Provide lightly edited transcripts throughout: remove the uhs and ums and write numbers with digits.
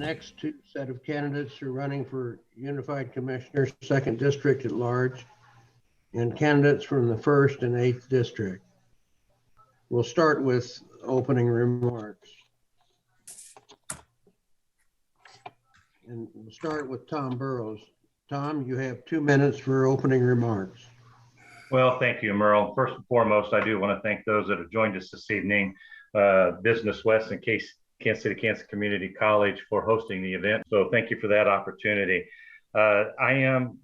next two set of candidates are running for Unified Commissioner, 2nd District at large, and candidates from the 1st and 8th District. We'll start with opening remarks. And we'll start with Tom Burrows. Tom, you have 2 minutes for opening remarks. Well, thank you, Merle. First and foremost, I do want to thank those that have joined us this evening, Business West and Kansas City Community College for hosting the event. So thank you for that opportunity. I am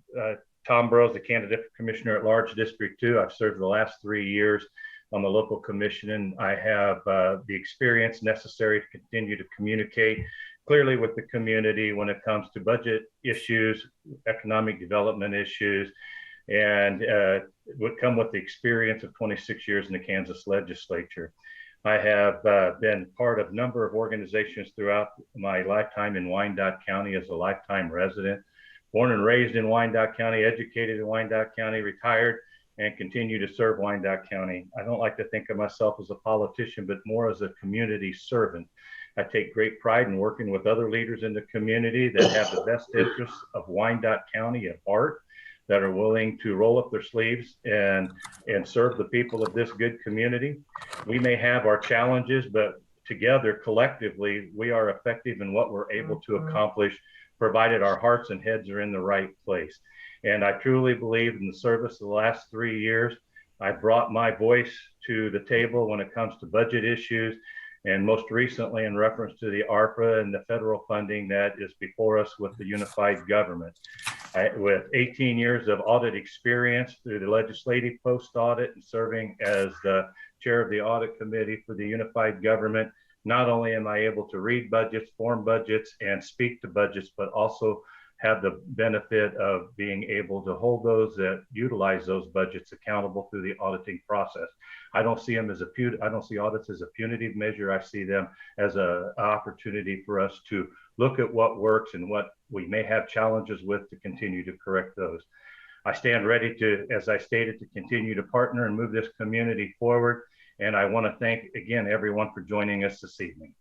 Tom Burrows, the candidate for Commissioner at Large, District 2. I've served the last 3 years on the local commission, and I have the experience necessary to continue to communicate clearly with the community when it comes to budget issues, economic development issues, and would come with the experience of 26 years in the Kansas legislature. I have been part of a number of organizations throughout my lifetime in Wyandotte County as a lifetime resident. Born and raised in Wyandotte County, educated in Wyandotte County, retired, and continue to serve Wyandotte County. I don't like to think of myself as a politician, but more as a community servant. I take great pride in working with other leaders in the community that have the best interests of Wyandotte County at heart, that are willing to roll up their sleeves and serve the people of this good community. We may have our challenges, but together, collectively, we are effective in what we're able to accomplish, provided our hearts and heads are in the right place. And I truly believe in the service of the last 3 years, I brought my voice to the table when it comes to budget issues, and most recently in reference to the ARPA and the federal funding that is before us with the unified government. With 18 years of audit experience through the legislative post-audit and serving as the chair of the audit committee for the unified government, not only am I able to read budgets, form budgets, and speak to budgets, but also have the benefit of being able to hold those that utilize those budgets accountable through the auditing process. I don't see them as I don't see audits as a punitive measure. I see them as an opportunity for us to look at what works and what we may have challenges with to continue to correct those. I stand ready to, as I stated, to continue to partner and move this community forward. And I want to thank again everyone for joining us this evening.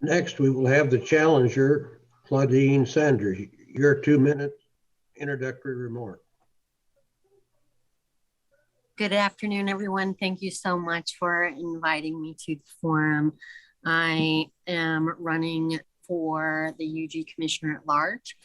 Next, we will have the challenger, Claudine Sanders. Your 2 minute introductory remark. Good afternoon, everyone. Thank you so much for inviting me to the forum. I am running for the UG Commissioner at Large,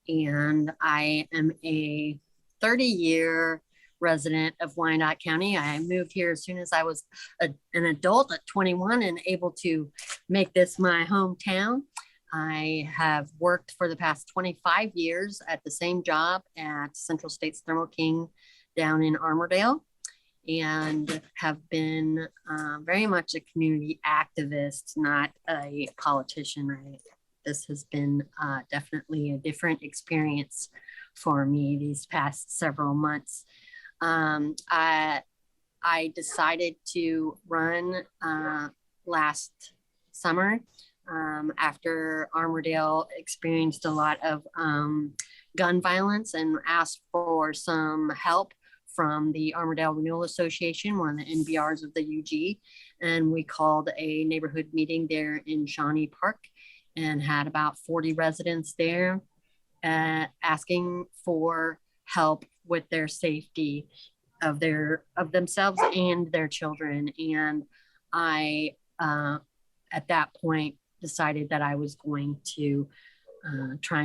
and I am a 30-year resident of Wyandotte County. I moved here as soon as I was an adult at 21 and able to make this my hometown. I have worked for the past 25 years at the same job at Central States Thermo King down in Armourdale, and have been very much a community activist, not a politician. This has been definitely a different experience for me these past several months. I decided to run last summer after Armourdale experienced a lot of gun violence and asked for some help from the Armourdale Renewal Association, one of the NBRs of the UG. And we called a neighborhood meeting there in Shawnee Park and had about 40 residents there asking for help with their safety of themselves and their children. And I, at that point, decided that I was going to try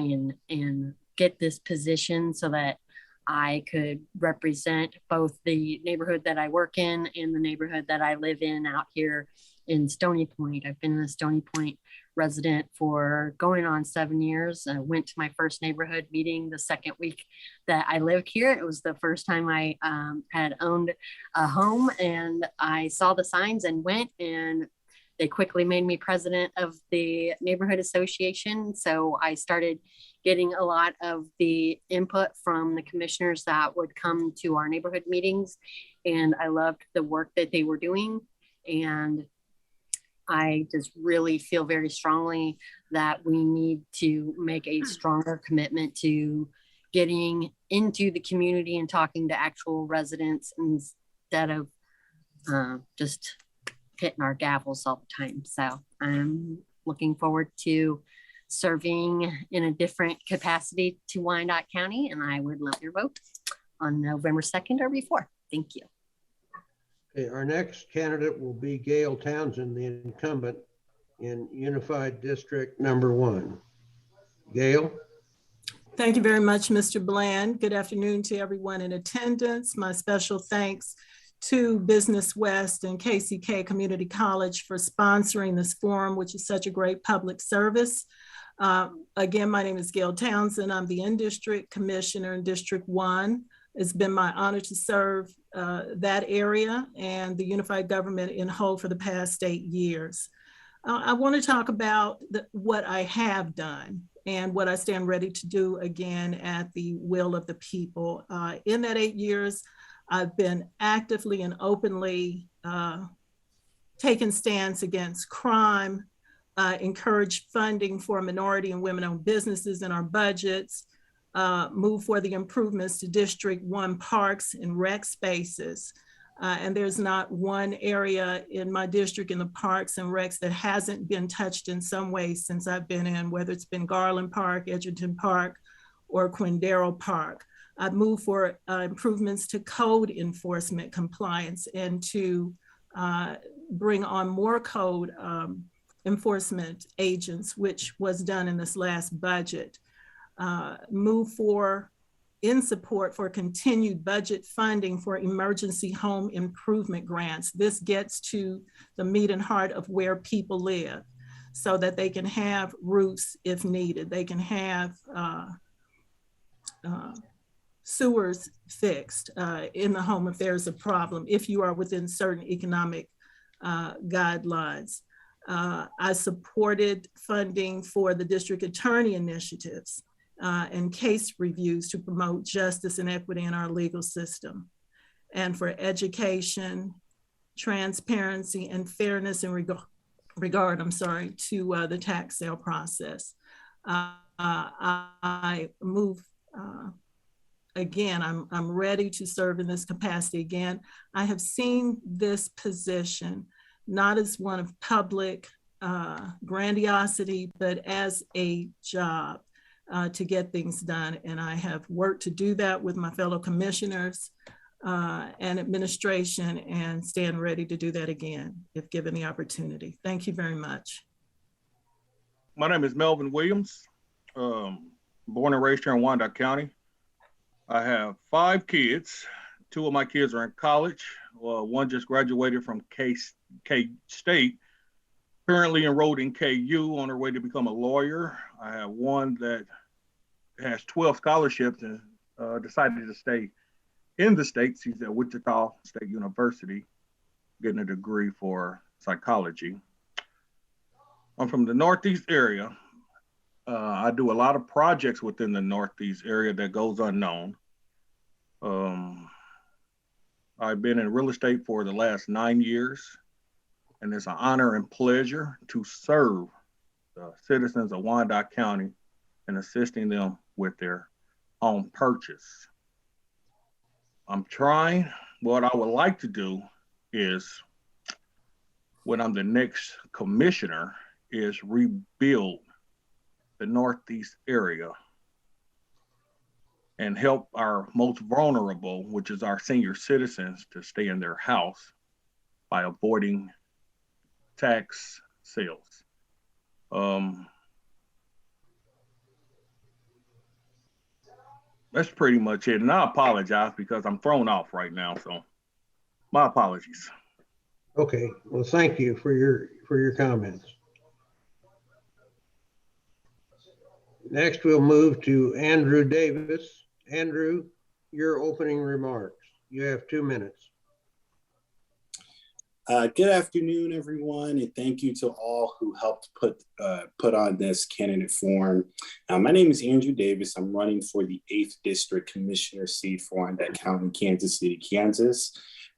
and get this position so that I could represent both the neighborhood that I work in and the neighborhood that I live in out here in Stony Point. I've been a Stony Point resident for going on 7 years. I went to my first neighborhood meeting the second week that I lived here. It was the first time I had owned a home, and I saw the signs and went, and they quickly made me president of the neighborhood association. So I started getting a lot of the input from the commissioners that would come to our neighborhood meetings. And I loved the work that they were doing. And I just really feel very strongly that we need to make a stronger commitment to getting into the community and talking to actual residents instead of just hitting our gavels all the time. So I'm looking forward to serving in a different capacity to Wyandotte County, and I would love your vote on November 2nd or before. Thank you. Okay, our next candidate will be Gail Townsend, the incumbent in Unified District number 1. Gail? Thank you very much, Mr. Bland. Good afternoon to everyone in attendance. My special thanks to Business West and KCK Community College for sponsoring this forum, which is such a great public service. Again, my name is Gail Townsend. I'm the in-district commissioner in District 1. It's been my honor to serve that area and the unified government in whole for the past 8 years. I want to talk about what I have done and what I stand ready to do again at the will of the people. In that 8 years, I've been actively and openly taking stance against crime, encourage funding for minority and women-owned businesses in our budgets, move for the improvements to District 1 parks and rec spaces. And there's not one area in my district in the parks and recs that hasn't been touched in some way since I've been in, whether it's been Garland Park, Edgerton Park, or Quindaro Park. I've moved for improvements to code enforcement compliance and to bring on more code enforcement agents, which was done in this last budget. Move for in support for continued budget funding for emergency home improvement grants. This gets to the meat and heart of where people live so that they can have roofs if needed. They can have sewers fixed in the home if there's a problem, if you are within certain economic guidelines. I supported funding for the district attorney initiatives and case reviews to promote justice and equity in our legal system, and for education, transparency, and fairness in regard to the tax sale process. I move, again, I'm ready to serve in this capacity again. I have seen this position not as one of public grandiosity, but as a job to get things done. And I have worked to do that with my fellow commissioners and administration, and stand ready to do that again if given the opportunity. Thank you very much. My name is Melvin Williams, born and raised here in Wyandotte County. I have 5 kids. 2 of my kids are in college. One just graduated from K-State, currently enrolled in KU on her way to become a lawyer. I have one that has 12 scholarships and decided to stay in the States. She's at Wichita State University, getting a degree for psychology. I'm from the Northeast area. I do a lot of projects within the Northeast area that goes unknown. I've been in real estate for the last 9 years, and it's an honor and pleasure to serve the citizens of Wyandotte County and assisting them with their home purchase. I'm trying, what I would like to do is, when I'm the next commissioner, is rebuild the Northeast area and help our most vulnerable, which is our senior citizens, to stay in their house by avoiding tax sales. That's pretty much it. And I apologize because I'm thrown off right now, so my apologies. Okay, well, thank you for your comments. Next, we'll move to Andrew Davis. Andrew, your opening remarks. You have 2 minutes. Good afternoon, everyone, and thank you to all who helped put on this candidate forum. My name is Andrew Davis. I'm running for the 8th District Commissioner seat for Wyandotte County, Kansas City, Kansas.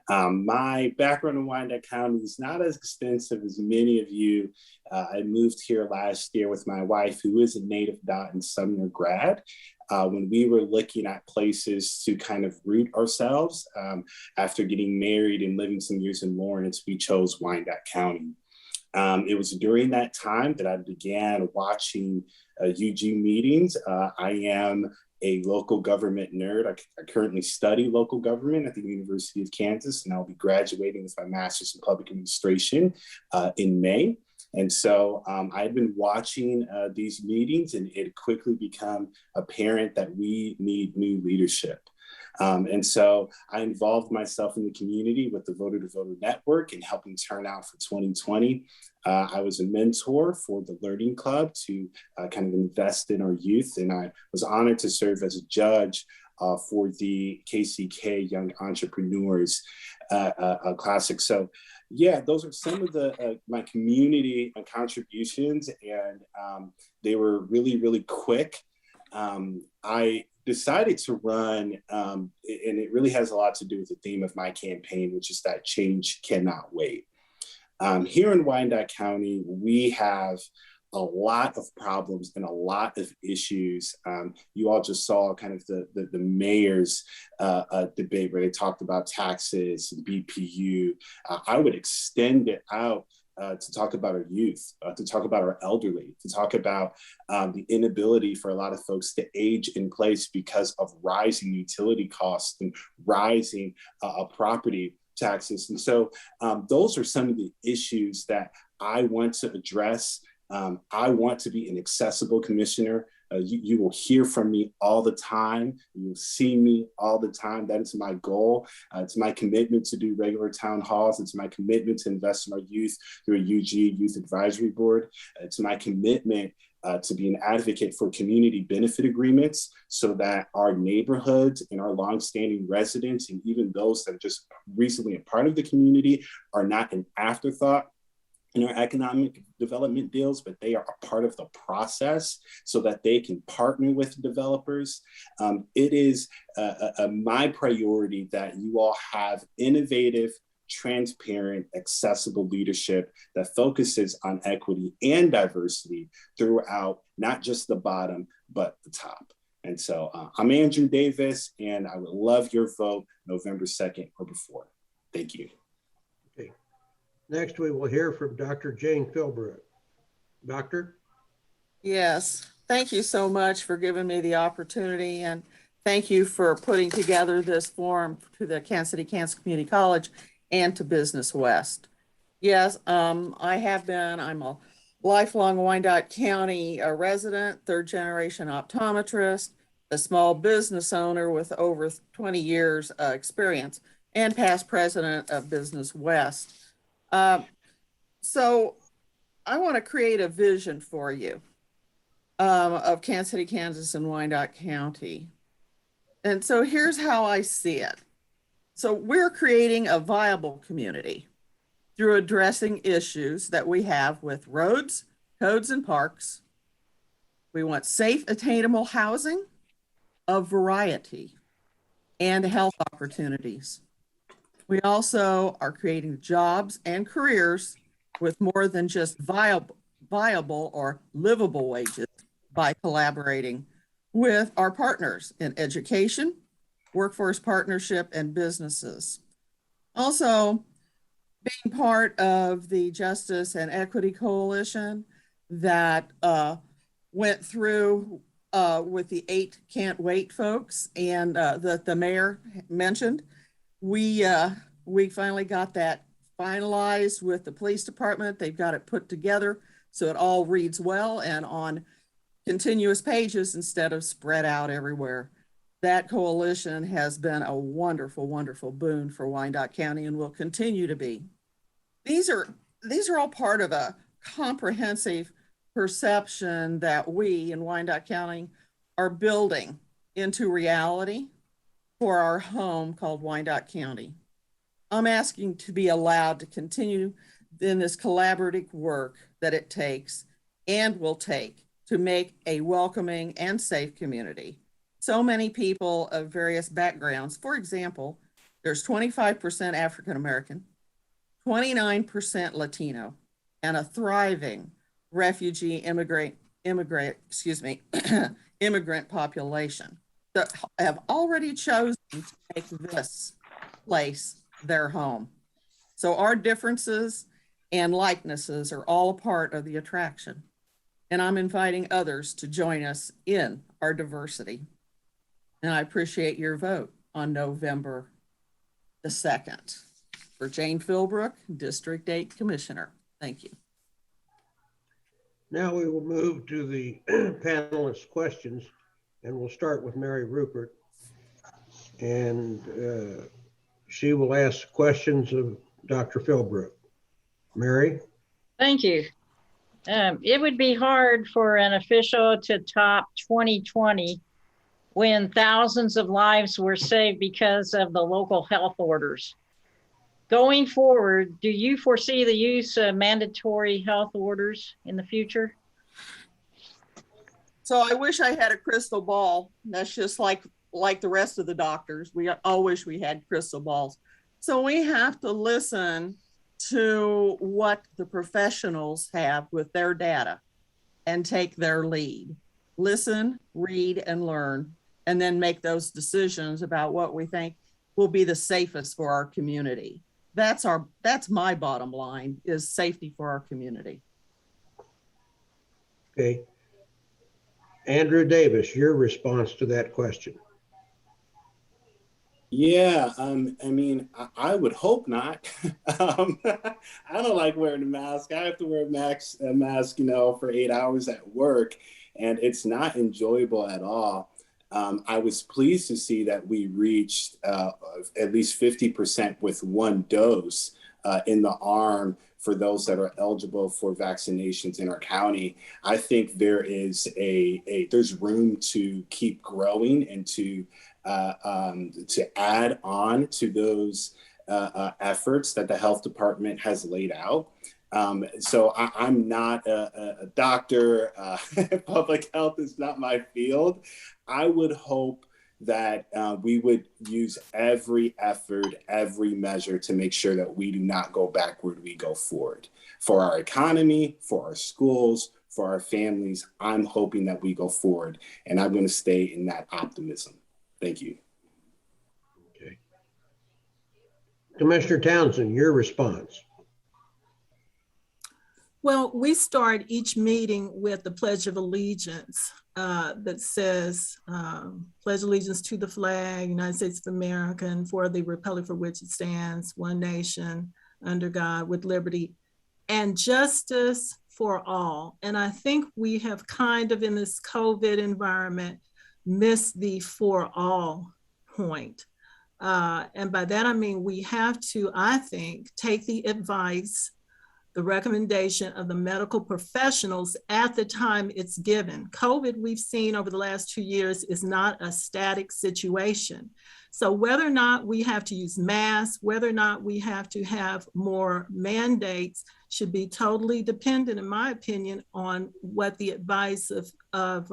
My background in Wyandotte County is not as extensive as many of you. I moved here last year with my wife, who is a native Dot and Sumner grad. When we were looking at places to kind of root ourselves, after getting married and living some years in Lawrence, we chose Wyandotte County. It was during that time that I began watching UG meetings. I am a local government nerd. I currently study local government at the University of Kansas, and I'll be graduating with my master's in public administration in May. And so I had been watching these meetings, and it quickly became apparent that we need new leadership. And so I involved myself in the community with the Voter to Voter Network and helping turn out for 2020. I was a mentor for the Learning Club to kind of invest in our youth. And I was honored to serve as a judge for the KCK Young Entrepreneurs Classic. So yeah, those are some of the my community contributions, and they were really, really quick. I decided to run, and it really has a lot to do with the theme of my campaign, which is that change cannot wait. Here in Wyandotte County, we have a lot of problems and a lot of issues. You all just saw kind of the mayor's debate where they talked about taxes and BPU. I would extend it out to talk about our youth, to talk about our elderly, to talk about the inability for a lot of folks to age in place because of rising utility costs and rising property taxes. And so those are some of the issues that I want to address. I want to be an accessible commissioner. You will hear from me all the time. You will see me all the time. That is my goal. It's my commitment to do regular town halls. It's my commitment to invest in our youth through a UG Youth Advisory Board. It's my commitment to be an advocate for community benefit agreements so that our neighborhoods and our longstanding residents, and even those that are just recently a part of the community, are not an afterthought in our economic development deals, but they are a part of the process so that they can partner with developers. It is my priority that you all have innovative, transparent, accessible leadership that focuses on equity and diversity throughout not just the bottom, but the top. And so I'm Andrew Davis, and I would love your vote November 2nd or before. Thank you. Okay. Next, we will hear from Dr. Jane Philbrook. Doctor? Yes, thank you so much for giving me the opportunity, and thank you for putting together this forum to the Kansas City, Kansas Community College and to Business West. Yes, I'm a lifelong Wyandotte County resident, third generation optometrist, a small business owner with over 20 years experience, and past president of Business West. So I want to create a vision for you of Kansas City, Kansas and Wyandotte County. And so here's how I see it. So we're creating a viable community through addressing issues that we have with roads, codes, and parks. We want safe, attainable housing of variety and health opportunities. We also are creating jobs and careers with more than just viable or livable wages by collaborating with our partners in education, workforce partnership, and businesses. Also, being part of the Justice and Equity Coalition that went through with the 8 Can't Wait folks and that the mayor mentioned, we finally got that finalized with the police department. They've got it put together so it all reads well and on continuous pages instead of spread out everywhere. That coalition has been a wonderful, wonderful boon for Wyandotte County and will continue to be. These are all part of a comprehensive perception that we in Wyandotte County are building into reality for our home called Wyandotte County. I'm asking to be allowed to continue in this collaborative work that it takes and will take to make a welcoming and safe community. So many people of various backgrounds, for example, There's 25% African American, 29% Latino, and a thriving refugee immigrant immigrant population that have already chosen to make this place their home. So our differences and likenesses are all a part of the attraction. And I'm inviting others to join us in our diversity. And I appreciate your vote on November the 2nd. For Jane Philbrook, District 8 Commissioner. Thank you. Now we will move to the panelists' questions, and we'll start with Mary Rupert. And she will ask questions of Dr. Philbrook. Mary? Thank you. It would be hard for an official to top 2020 when thousands of lives were saved because of the local health orders. Going forward, do you foresee the use of mandatory health orders in the future? So I wish I had a crystal ball. That's just like the rest of the doctors. We all wish we had crystal balls. So we have to listen to what the professionals have with their data and take their lead. Listen, read, and learn, and then make those decisions about what we think will be the safest for our community. That's my bottom line, is safety for our community. Okay. Andrew Davis, your response to that question. Yeah, I mean, I would hope not. I don't like wearing a mask. I have to wear a mask, for 8 hours at work, and it's not enjoyable at all. I was pleased to see that we reached at least 50% with one dose in the arm for those that are eligible for vaccinations in our county. I think there is there's room to keep growing and to add on to those efforts that the health department has laid out. So I'm not a doctor. Public health is not my field. I would hope that we would use every effort, every measure to make sure that we do not go backward, we go forward. For our economy, for our schools, for our families, I'm hoping that we go forward, and I'm going to stay in that optimism. Thank you. Okay. Commissioner Townsend, your response. Well, we start each meeting with the Pledge of Allegiance that says, pledge allegiance to the flag, United States of America, and for the republic for which it stands, one nation, under God, with liberty and justice for all. And I think we have kind of, in this COVID environment, missed the for all point. And by that, I mean, we have to, I think, take the advice, the recommendation of the medical professionals at the time it's given. COVID, we've seen over the last 2 years, is not a static situation. So whether or not we have to use masks, whether or not we have to have more mandates, should be totally dependent, in my opinion, on what the advice of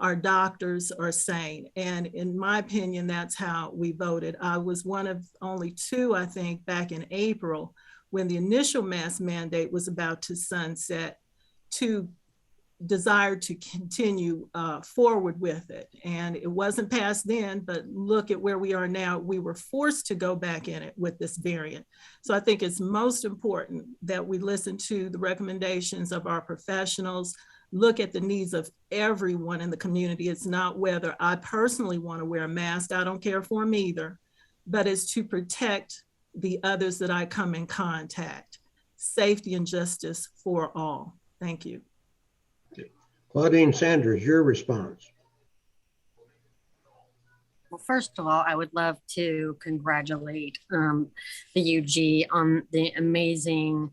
our doctors are saying. And in my opinion, that's how we voted. I was one of only two, I think, back in April, when the initial mask mandate was about to sunset, to desire to continue forward with it. And it wasn't passed then, but look at where we are now. We were forced to go back in it with this variant. So I think it's most important that we listen to the recommendations of our professionals, look at the needs of everyone in the community. It's not whether I personally want to wear a mask, I don't care for them either, but it's to protect the others that I come in contact. Safety and justice for all. Thank you. Claudine Sanders, your response. Well, first of all, I would love to congratulate the UG on the amazing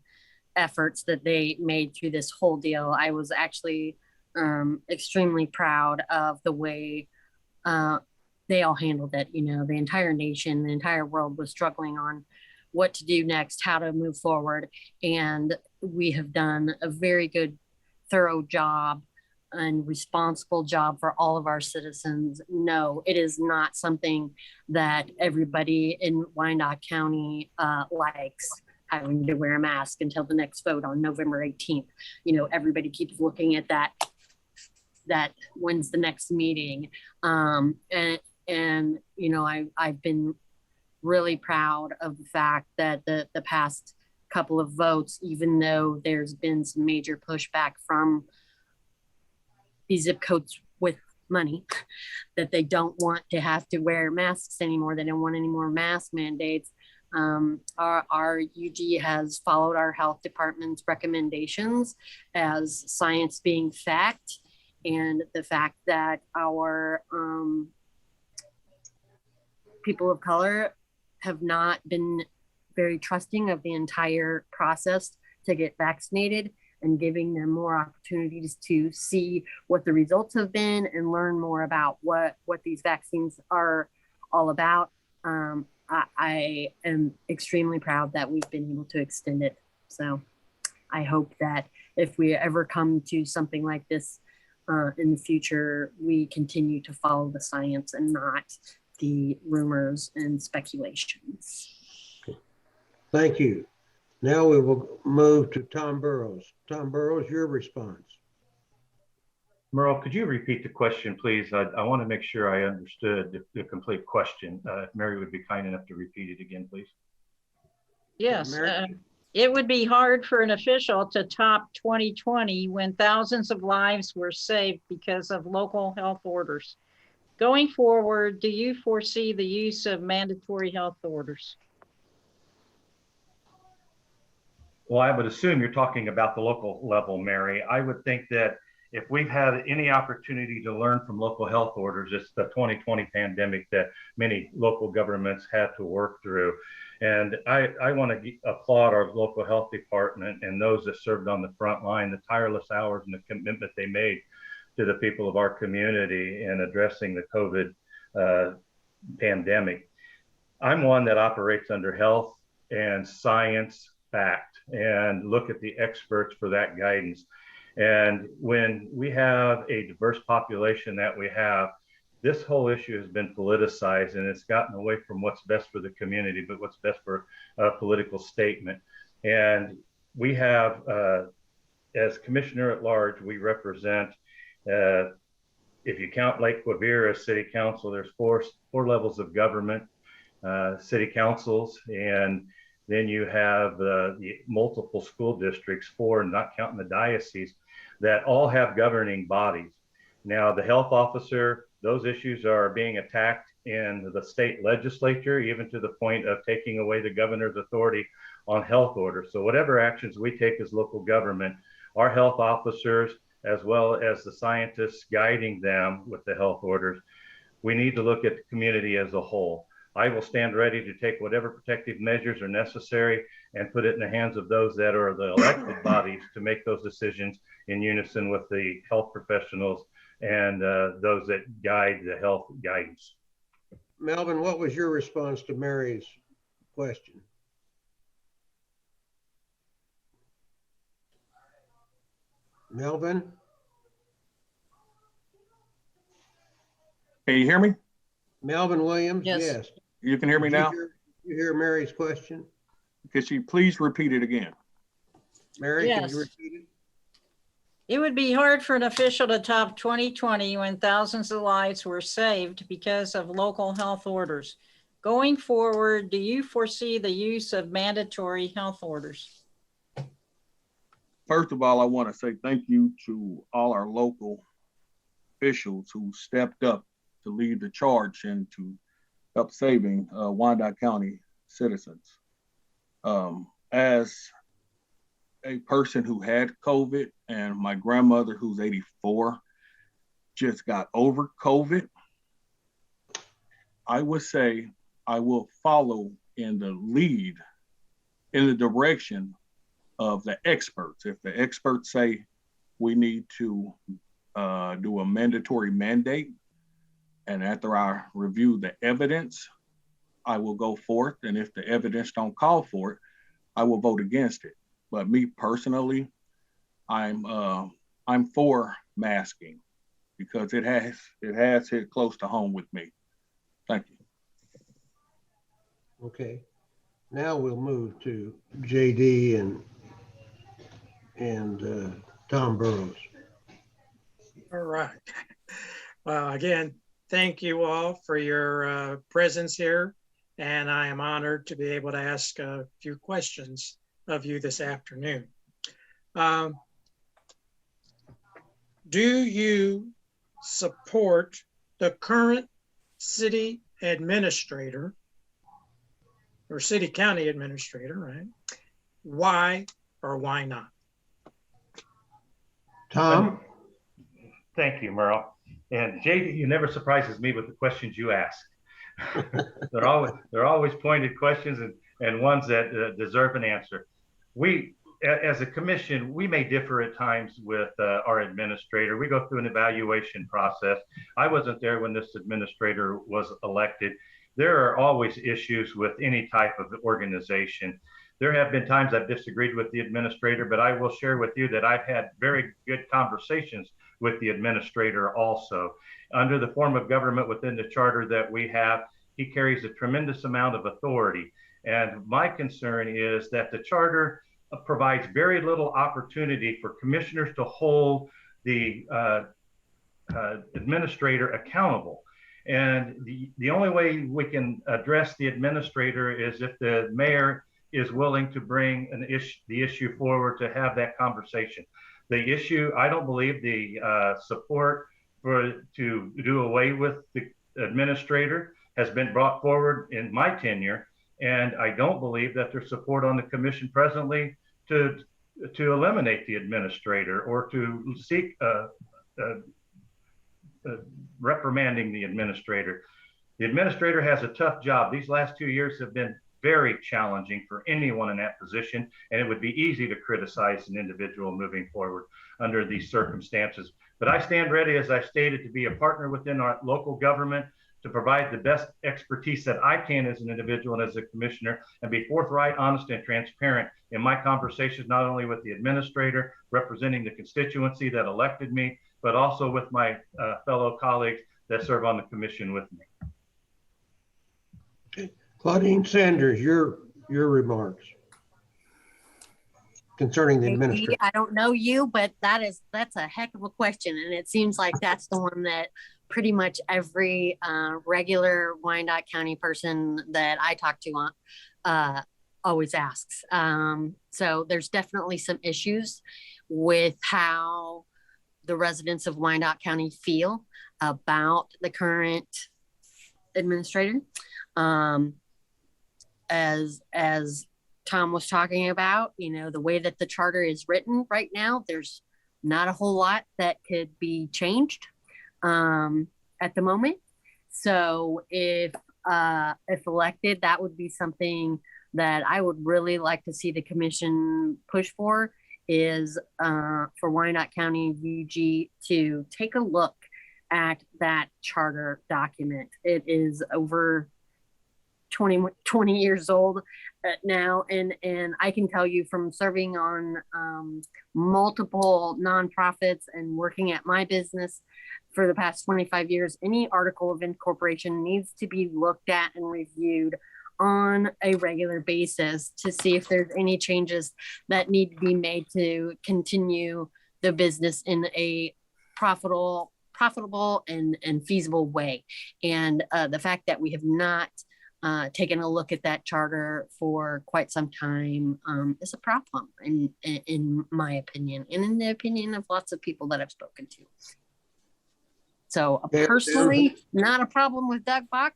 efforts that they made through this whole deal. I was actually extremely proud of the way they all handled it. You know, the entire nation, the entire world was struggling on what to do next, how to move forward. And we have done a very good, thorough job and responsible job for all of our citizens. No, it is not something that everybody in Wyandotte County likes, having to wear a mask until the next vote on November 18th. You know, everybody keeps looking at that when's the next meeting. And you know, I've been really proud of the fact that the past couple of votes, even though there's been some major pushback from these zip codes with money, that they don't want to have to wear masks anymore. They don't want any more mask mandates. Our UG has followed our health department's recommendations as science being fact, and the fact that our people of color have not been very trusting of the entire process to get vaccinated, and giving them more opportunities to see what the results have been and learn more about what these vaccines are all about. I am extremely proud that we've been able to extend it. So I hope that if we ever come to something like this in the future, we continue to follow the science and not the rumors and speculations. Thank you. Now we will move to Tom Burrows. Tom Burrows, your response. Merle, could you repeat the question, please? I want to make sure I understood the complete question. If Mary would be kind enough to repeat it again, please. Yes, it would be hard for an official to top 2020 when thousands of lives were saved because of local health orders. Going forward, do you foresee the use of mandatory health orders? Well, I would assume you're talking about the local level, Mary. I would think that if we've had any opportunity to learn from local health orders, it's the 2020 pandemic that many local governments had to work through. And I want to applaud our local health department and those that served on the front line, the tireless hours and the commitment they made to the people of our community in addressing the COVID pandemic. I'm one that operates under health and science fact and look at the experts for that guidance. And when we have a diverse population that we have, this whole issue has been politicized and it's gotten away from what's best for the community, but what's best for a political statement. And we have, as commissioner at large, we represent, if you count Lake Quivira as city council, there's four levels of government, city councils, and then you have the multiple school districts, four, not counting the diocese, that all have governing bodies. Now, the health officer, those issues are being attacked in the state legislature, even to the point of taking away the governor's authority on health orders. So whatever actions we take as local government, our health officers, as well as the scientists guiding them with the health orders, we need to look at the community as a whole. I will stand ready to take whatever protective measures are necessary and put it in the hands of those that are the elected bodies to make those decisions in unison with the health professionals and those that guide the health guidance. Melvin, what was your response to Mary's question? Melvin? Can you hear me? Melvin Williams? Yes. You can hear me now? You hear Mary's question? Could you please repeat it again? Mary, Yes. can you repeat it? It would be hard for an official to top 2020 when thousands of lives were saved because of local health orders. Going forward, do you foresee the use of mandatory health orders? First of all, I want to say thank you to all our local officials who stepped up to lead the charge and to help saving Wyandotte County citizens. As a person who had COVID and my grandmother who's 84 just got over COVID, I would say I will follow in the lead, in the direction of the experts. If the experts say we need to do a mandatory mandate, and after I review the evidence, I will go forth. And if the evidence don't call for it, I will vote against it. But me personally, I'm I'm for masking because it has hit close to home with me. Thank you. Okay. Now we'll move to JD and Tom Burrows. All right. Well, again, thank you all for your presence here. And I am honored to be able to ask a few questions of you this afternoon. Do you support the current city administrator or city county administrator, right? Why or why not? Tom? Thank you, Merle. And JD, you never surprises me with the questions you ask. They're always pointed questions and ones that deserve an answer. We, as a commission, we may differ at times with our administrator. We go through an evaluation process. I wasn't there when this administrator was elected. There are always issues with any type of organization. There have been times I've disagreed with the administrator, but I will share with you that I've had very good conversations with the administrator also. Under the form of government within the charter that we have, he carries a tremendous amount of authority. And my concern is that the charter provides very little opportunity for commissioners to hold the administrator accountable. And the only way we can address the administrator is if the mayor is willing to bring the issue forward to have that conversation. The issue, I don't believe the support to do away with the administrator has been brought forward in my tenure. And I don't believe that there's support on the commission presently to eliminate the administrator or to seek reprimanding the administrator. The administrator has a tough job. These last 2 years have been very challenging for anyone in that position, and it would be easy to criticize an individual moving forward under these circumstances. But I stand ready, as I stated, to be a partner within our local government to provide the best expertise that I can as an individual and as a commissioner, and be forthright, honest, and transparent in my conversations, not only with the administrator representing the constituency that elected me, but also with my fellow colleagues that serve on the commission with me. Okay. Claudine Sanders, your remarks concerning the administrator. I don't know you, but that's a heck of a question. And it seems like that's the one that pretty much every regular Wyandotte County person that I talk to always asks. So there's definitely some issues with how the residents of Wyandotte County feel about the current administrator. As Tom was talking about, the way that the charter is written right now, there's not a whole lot that could be changed at the moment. So if elected, that would be something that I would really like to see the commission push for, is for Wyandotte County UG to take a look at that charter document. It is over 20 years old now. And I can tell you from serving on multiple nonprofits and working at my business for the past 25 years, any article of incorporation needs to be looked at and reviewed on a regular basis to see if there's any changes that need to be made to continue the business in a profitable and feasible way. And the fact that we have not taken a look at that charter for quite some time is a problem in my opinion, and in the opinion of lots of people that I've spoken to. So personally, not a problem with Doug Bach.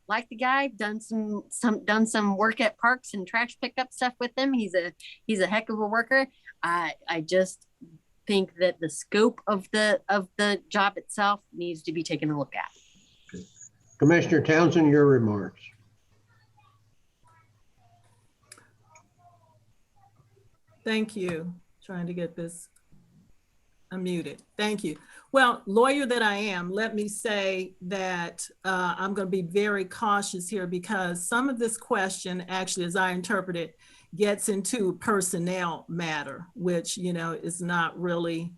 Like the guy, done some work at parks and trash pickup stuff with him. He's a heck of a worker. I just think that the scope of the job itself needs to be taken a look at. Commissioner Townsend, your remarks. Thank you. Trying to get this unmuted. Thank you. Well, lawyer that I am, let me say that I'm going to be very cautious here, because some of this question, actually, as I interpret it, gets into personnel matter, which, is not really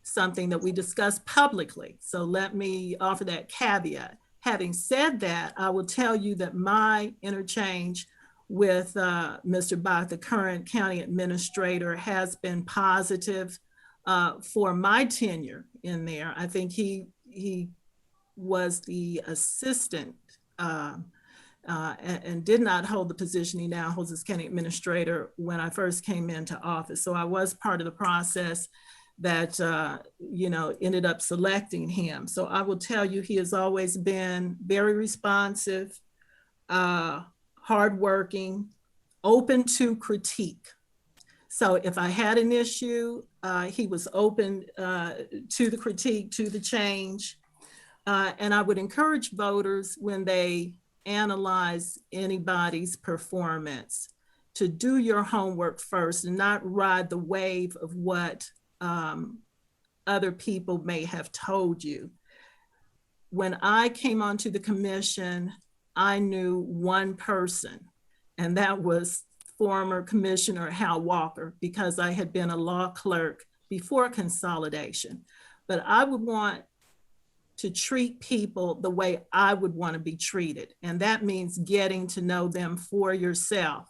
something that we discuss publicly. So let me offer that caveat. Having said that, I will tell you that my interchange with Mr. Bach, the current county administrator, has been positive for my tenure in there. I think he was the assistant and did not hold the position he now holds as county administrator when I first came into office. So I was part of the process that, ended up selecting him. So I will tell you, he has always been very responsive, hardworking, open to critique. So if I had an issue, he was open to the critique, to the change. And I would encourage voters when they analyze anybody's performance to do your homework first and not ride the wave of what other people may have told you. When I came onto the commission, I knew one person, and that was former Commissioner Hal Walker, because I had been a law clerk before consolidation. But I would want to treat people the way I would want to be treated. And that means getting to know them for yourself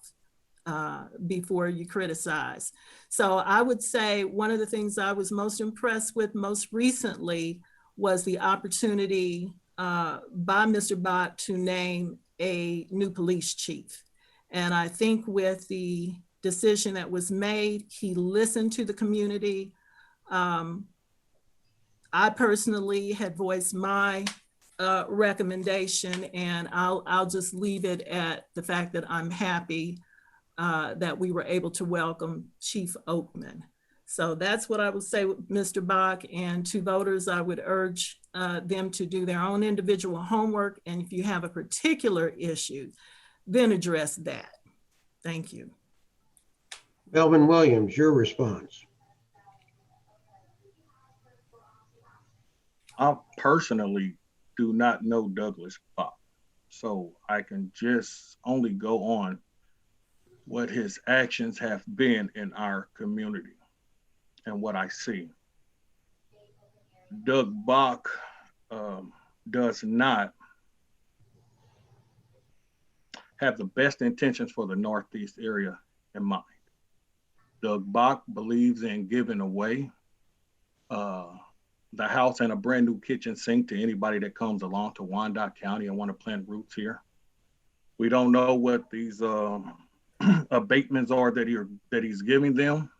before you criticize. So I would say one of the things I was most impressed with most recently was the opportunity by Mr. Bach to name a new police chief. And I think with the decision that was made, he listened to the community. I personally had voiced my recommendation, and I'll just leave it at the fact that I'm happy that we were able to welcome Chief Oakman. So that's what I would say with Mr. Bach, and to voters, I would urge them to do their own individual homework. And if you have a particular issue, then address that. Thank you. Melvin Williams, your response. I personally do not know Douglas Bach, so I can just only go on what his actions have been in our community and what I see. Doug Bach does not have the best intentions for the Northeast area in mind. Doug Bach believes in giving away the house and a brand new kitchen sink to anybody that comes along to Wyandotte County and want to plant roots here. We don't know what these abatements are that he's giving them.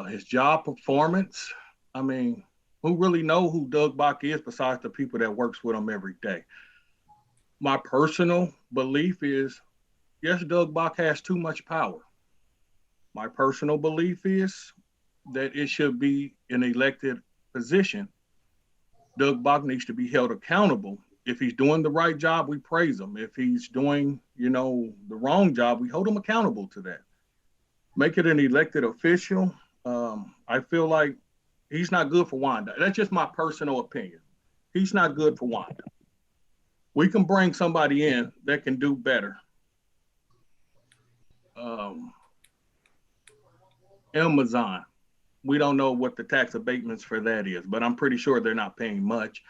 His job performance, I mean, who really know who Doug Bach is besides the people that works with him every day? My personal belief is, yes, Doug Bach has too much power. My personal belief is that it should be an elected position. Doug Bach needs to be held accountable. If he's doing the right job, we praise him. If he's doing, the wrong job, we hold him accountable to that. Make it an elected official. I feel like he's not good for Wyandotte. That's just my personal opinion. He's not good for Wyandotte. We can bring somebody in that can do better. Amazon, we don't know what the tax abatements for that is, but I'm pretty sure they're not paying much.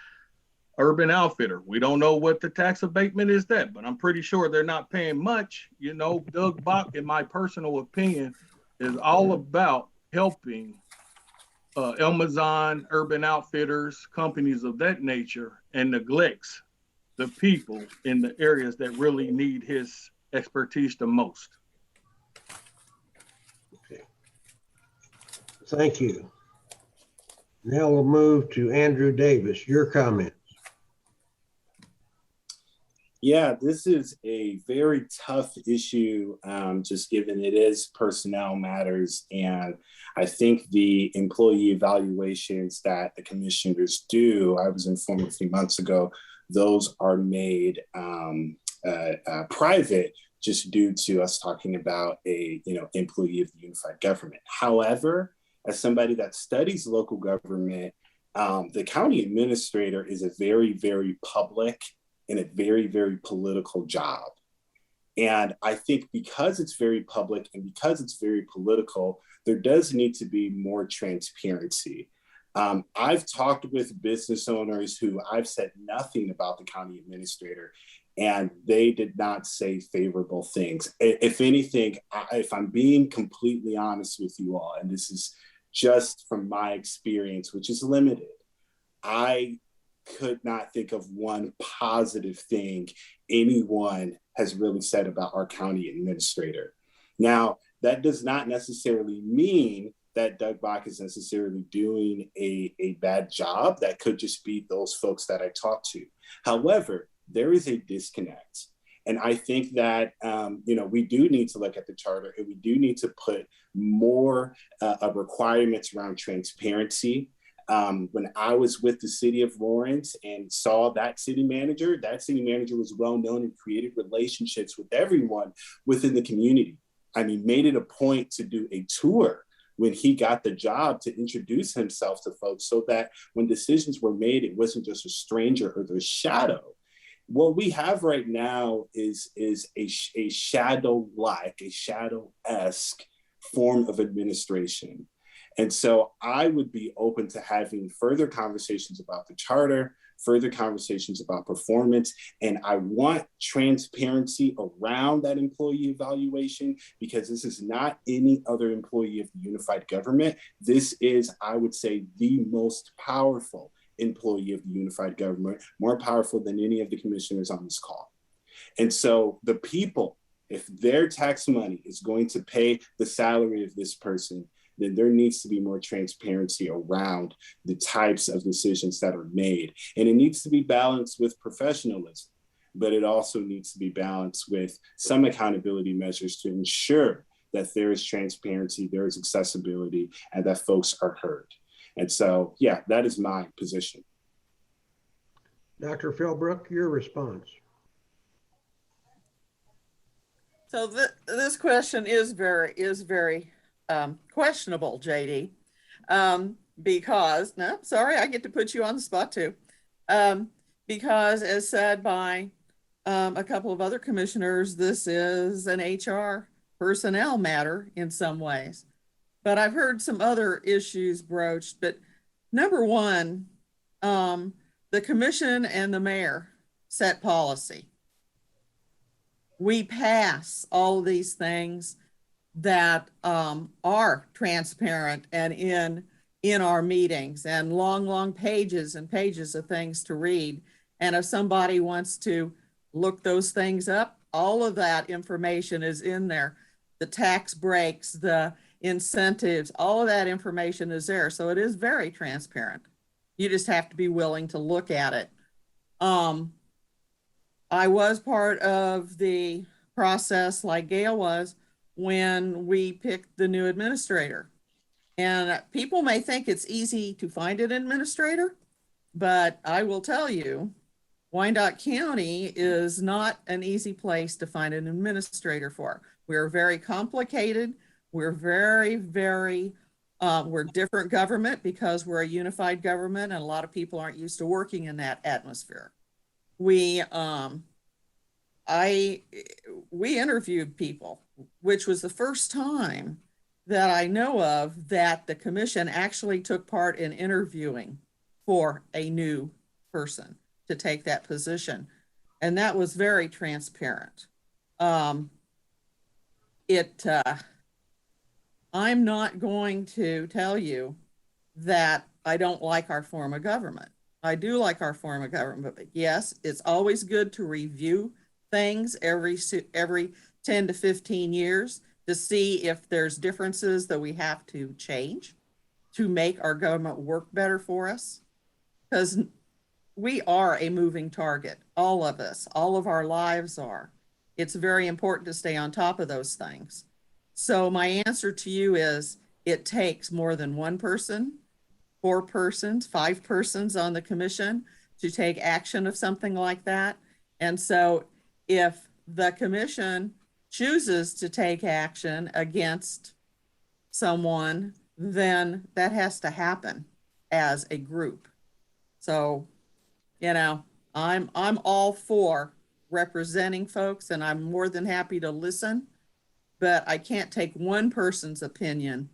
Urban Outfitter, we don't know what the tax abatement is that, but I'm pretty sure they're not paying much. Doug Bach, in my personal opinion, is all about helping Amazon, Urban Outfitters, companies of that nature, and neglects the people in the areas that really need his expertise the most. Okay. Thank you. Now we'll move to Andrew Davis. Your comments. Yeah, this is a very tough issue, just given it is personnel matters. And I think the employee evaluations that the commissioners do, I was informed a few months ago, those are made private just due to us talking about a employee of the unified government. However, as somebody that studies local government, the county administrator is a very, very public and a very, very political job. And I think because it's very public and because it's very political, there does need to be more transparency. I've talked with business owners who I've said nothing about the county administrator, and they did not say favorable things. If anything, if I'm being completely honest with you all, and this is just from my experience, which is limited, I could not think of one positive thing anyone has really said about our county administrator. Now, that does not necessarily mean that Doug Bach is necessarily doing a bad job. That could just be those folks that I talked to. However, there is a disconnect. And I think that, we do need to look at the charter, and we do need to put more requirements around transparency. When I was with the city of Lawrence and saw that city manager was well known and created relationships with everyone within the community. I mean, made it a point to do a tour when he got the job to introduce himself to folks, so that when decisions were made, it wasn't just a stranger or their shadow. What we have right now is a shadow-like, a shadow-esque form of administration. And so I would be open to having further conversations about the charter, further conversations about performance. And I want transparency around that employee evaluation, because this is not any other employee of the unified government. This is, I would say, the most powerful employee of the unified government, more powerful than any of the commissioners on this call. And so the people, if their tax money is going to pay the salary of this person, then there needs to be more transparency around the types of decisions that are made. And it needs to be balanced with professionalism, but it also needs to be balanced with some accountability measures to ensure that there is transparency, there is accessibility, and that folks are heard. And so, yeah, that is my position. Dr. Philbrook, your response. So this question is very questionable, JD, because, no, sorry, I get to put you on the spot too. Because as said by a couple of other commissioners, this is an HR personnel matter in some ways. But I've heard some other issues broached. But number one, the commission and the mayor set policy. We pass all of these things that are transparent and in our meetings, and long pages and pages of things to read. And if somebody wants to look those things up, all of that information is in there. The tax breaks, the incentives, all of that information is there. So it is very transparent. You just have to be willing to look at it. I was part of the process, like Gail was, when we picked the new administrator. And people may think it's easy to find an administrator, but I will tell you, Wyandotte County is not an easy place to find an administrator for. We're very complicated. We're we're different government because we're a unified government, and a lot of people aren't used to working in that atmosphere. We interviewed people, which was the first time that I know of that the commission actually took part in interviewing for a new person to take that position. And that was very transparent. I'm not going to tell you that I don't like our form of government. I do like our form of government, but yes, it's always good to review things every 10 to 15 years to see if there's differences that we have to change to make our government work better for us. Because we are a moving target, all of us, all of our lives are. It's very important to stay on top of those things. So my answer to you is it takes more than one person, 4 persons, 5 persons on the commission to take action of something like that. And so if the commission chooses to take action against someone, then that has to happen as a group. So, I'm all for representing folks, and I'm more than happy to listen, but I can't take one person's opinion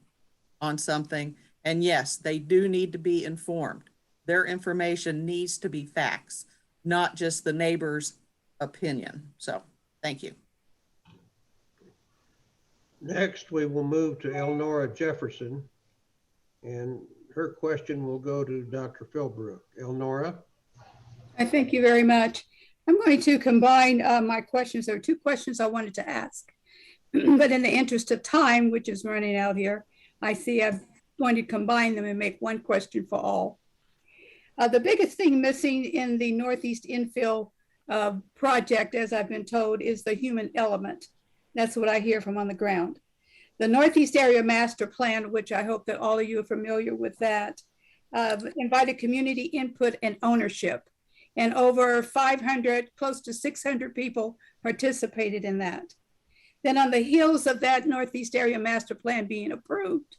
on something. And yes, they do need to be informed. Their information needs to be facts, not just the neighbor's opinion. So thank you. Next, we will move to Elnora Jefferson, and her question will go to Dr. Philbrook. Elnora? I thank you very much. I'm going to combine my questions. There are two questions I wanted to ask, but in the interest of time, which is running out here, I see I'm going to combine them and make one question for all. The biggest thing missing in the Northeast infill project, as I've been told, is the human element. That's what I hear from on the ground. The Northeast Area Master Plan, which I hope that all of you are familiar with that, invited community input and ownership. And over 500, close to 600 people participated in that. Then on the heels of that Northeast Area Master Plan being approved,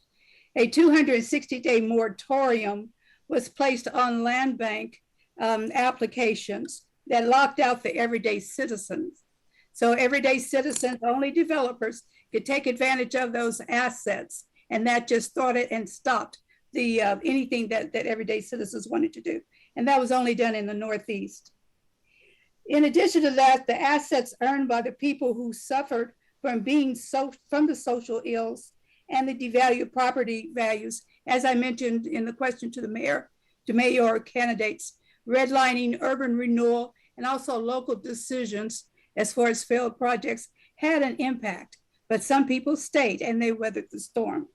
a 260-day moratorium was placed on land bank applications that locked out the everyday citizens. So everyday citizens, only developers could take advantage of those assets, and that just thwarted and stopped the anything that everyday citizens wanted to do. And that was only done in the Northeast. In addition to that, the assets earned by the people who suffered from from the social ills and the devalued property values, as I mentioned in the question to the mayor candidates, redlining, urban renewal, and also local decisions as far as failed projects had an impact, but some people stayed and they weathered the storm.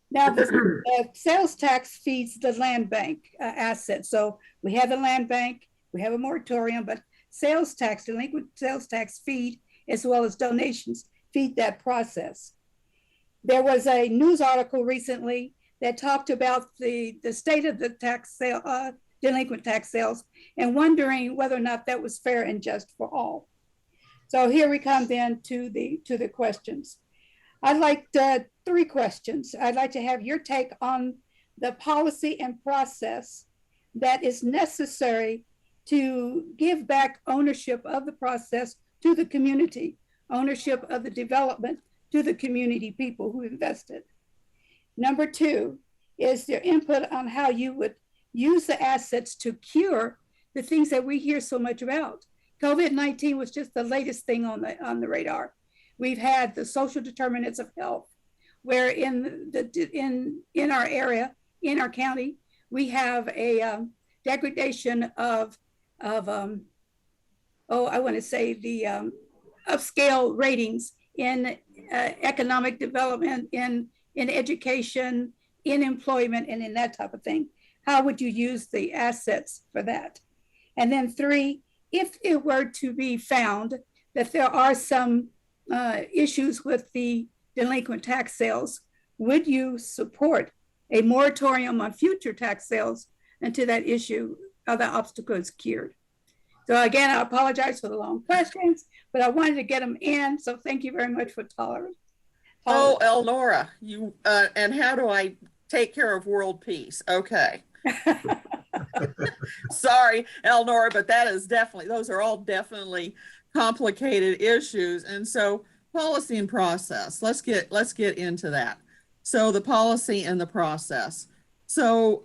Now, the sales tax feeds the land bank assets. So we have the land bank, we have a moratorium, but sales tax, delinquent sales tax feed, as well as donations, feed that process. There was a news article recently that talked about the state of the tax sale, delinquent tax sales, and wondering whether or not that was fair and just for all. So here we come then to the questions. I'd like three questions. I'd like to have your take on the policy and process that is necessary to give back ownership of the process to the community, ownership of the development to the community people who invested. Number two is their input on how you would use the assets to cure the things that we hear so much about. COVID-19 was just the latest thing on the radar. We've had the social determinants of health, where in our area, in our county, we have a degradation of I want to say the upscale ratings in economic development, in education, in employment, and in that type of thing. How would you use the assets for that? And then three, if it were to be found that there are some issues with the delinquent tax sales, would you support a moratorium on future tax sales until that issue or the obstacle is cured? So again, I apologize for the long questions, but I wanted to get them in. So thank you very much for tolerance. Oh, Elnora, you and how do I take care of world peace? Okay. Sorry, Elnora, but that is definitely, those are all definitely complicated issues. And so policy and process, let's get into that. So the policy and the process. So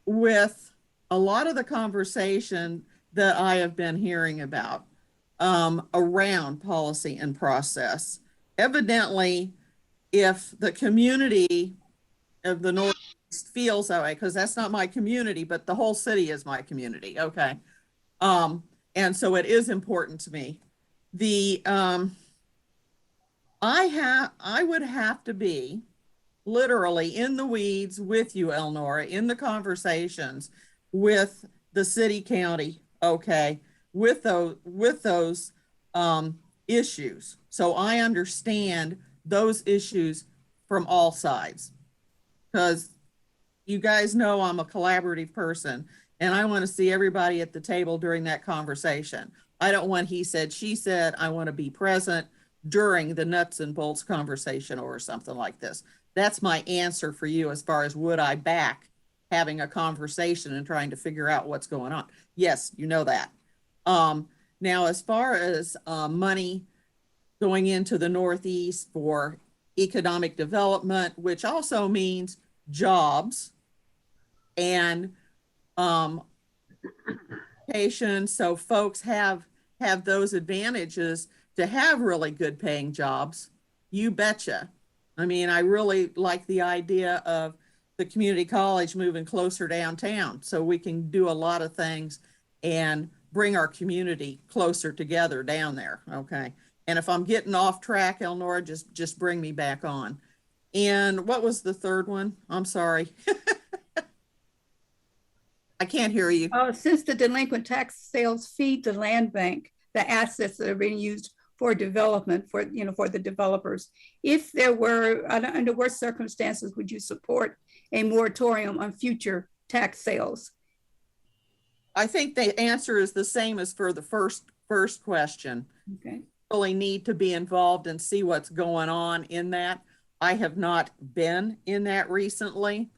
with a lot of the conversation that I have been hearing about around policy and process, evidently, if the community of the Northeast feels that way, because that's not my community, but the whole city is my community, okay? And so it is important to me. I would have to be literally in the weeds with you, Elnora, in the conversations with the city, county, okay, with those issues. So I understand those issues from all sides, because you guys know I'm a collaborative person and I want to see everybody at the table during that conversation. I don't want he said, she said. I want to be present during the nuts and bolts conversation or something like this. That's my answer for you as far as would I back having a conversation and trying to figure out what's going on. Yes, you know that. Now, as far as money going into the Northeast for economic development, which also means jobs and patients. So folks have those advantages to have really good paying jobs. You betcha. I mean, I really like the idea of the community college moving closer downtown so we can do a lot of things and bring our community closer together down there. Okay. And if I'm getting off track, Elnora, just bring me back on. And what was the third one? I'm sorry. I can't hear you. Since the delinquent tax sales feed the land bank, the assets that are being used for development, for the developers, if there were, under what circumstances would you support a moratorium on future tax sales? I think the answer is the same as for the first question. Okay. Really need to be involved and see what's going on in that. I have not been in that recently.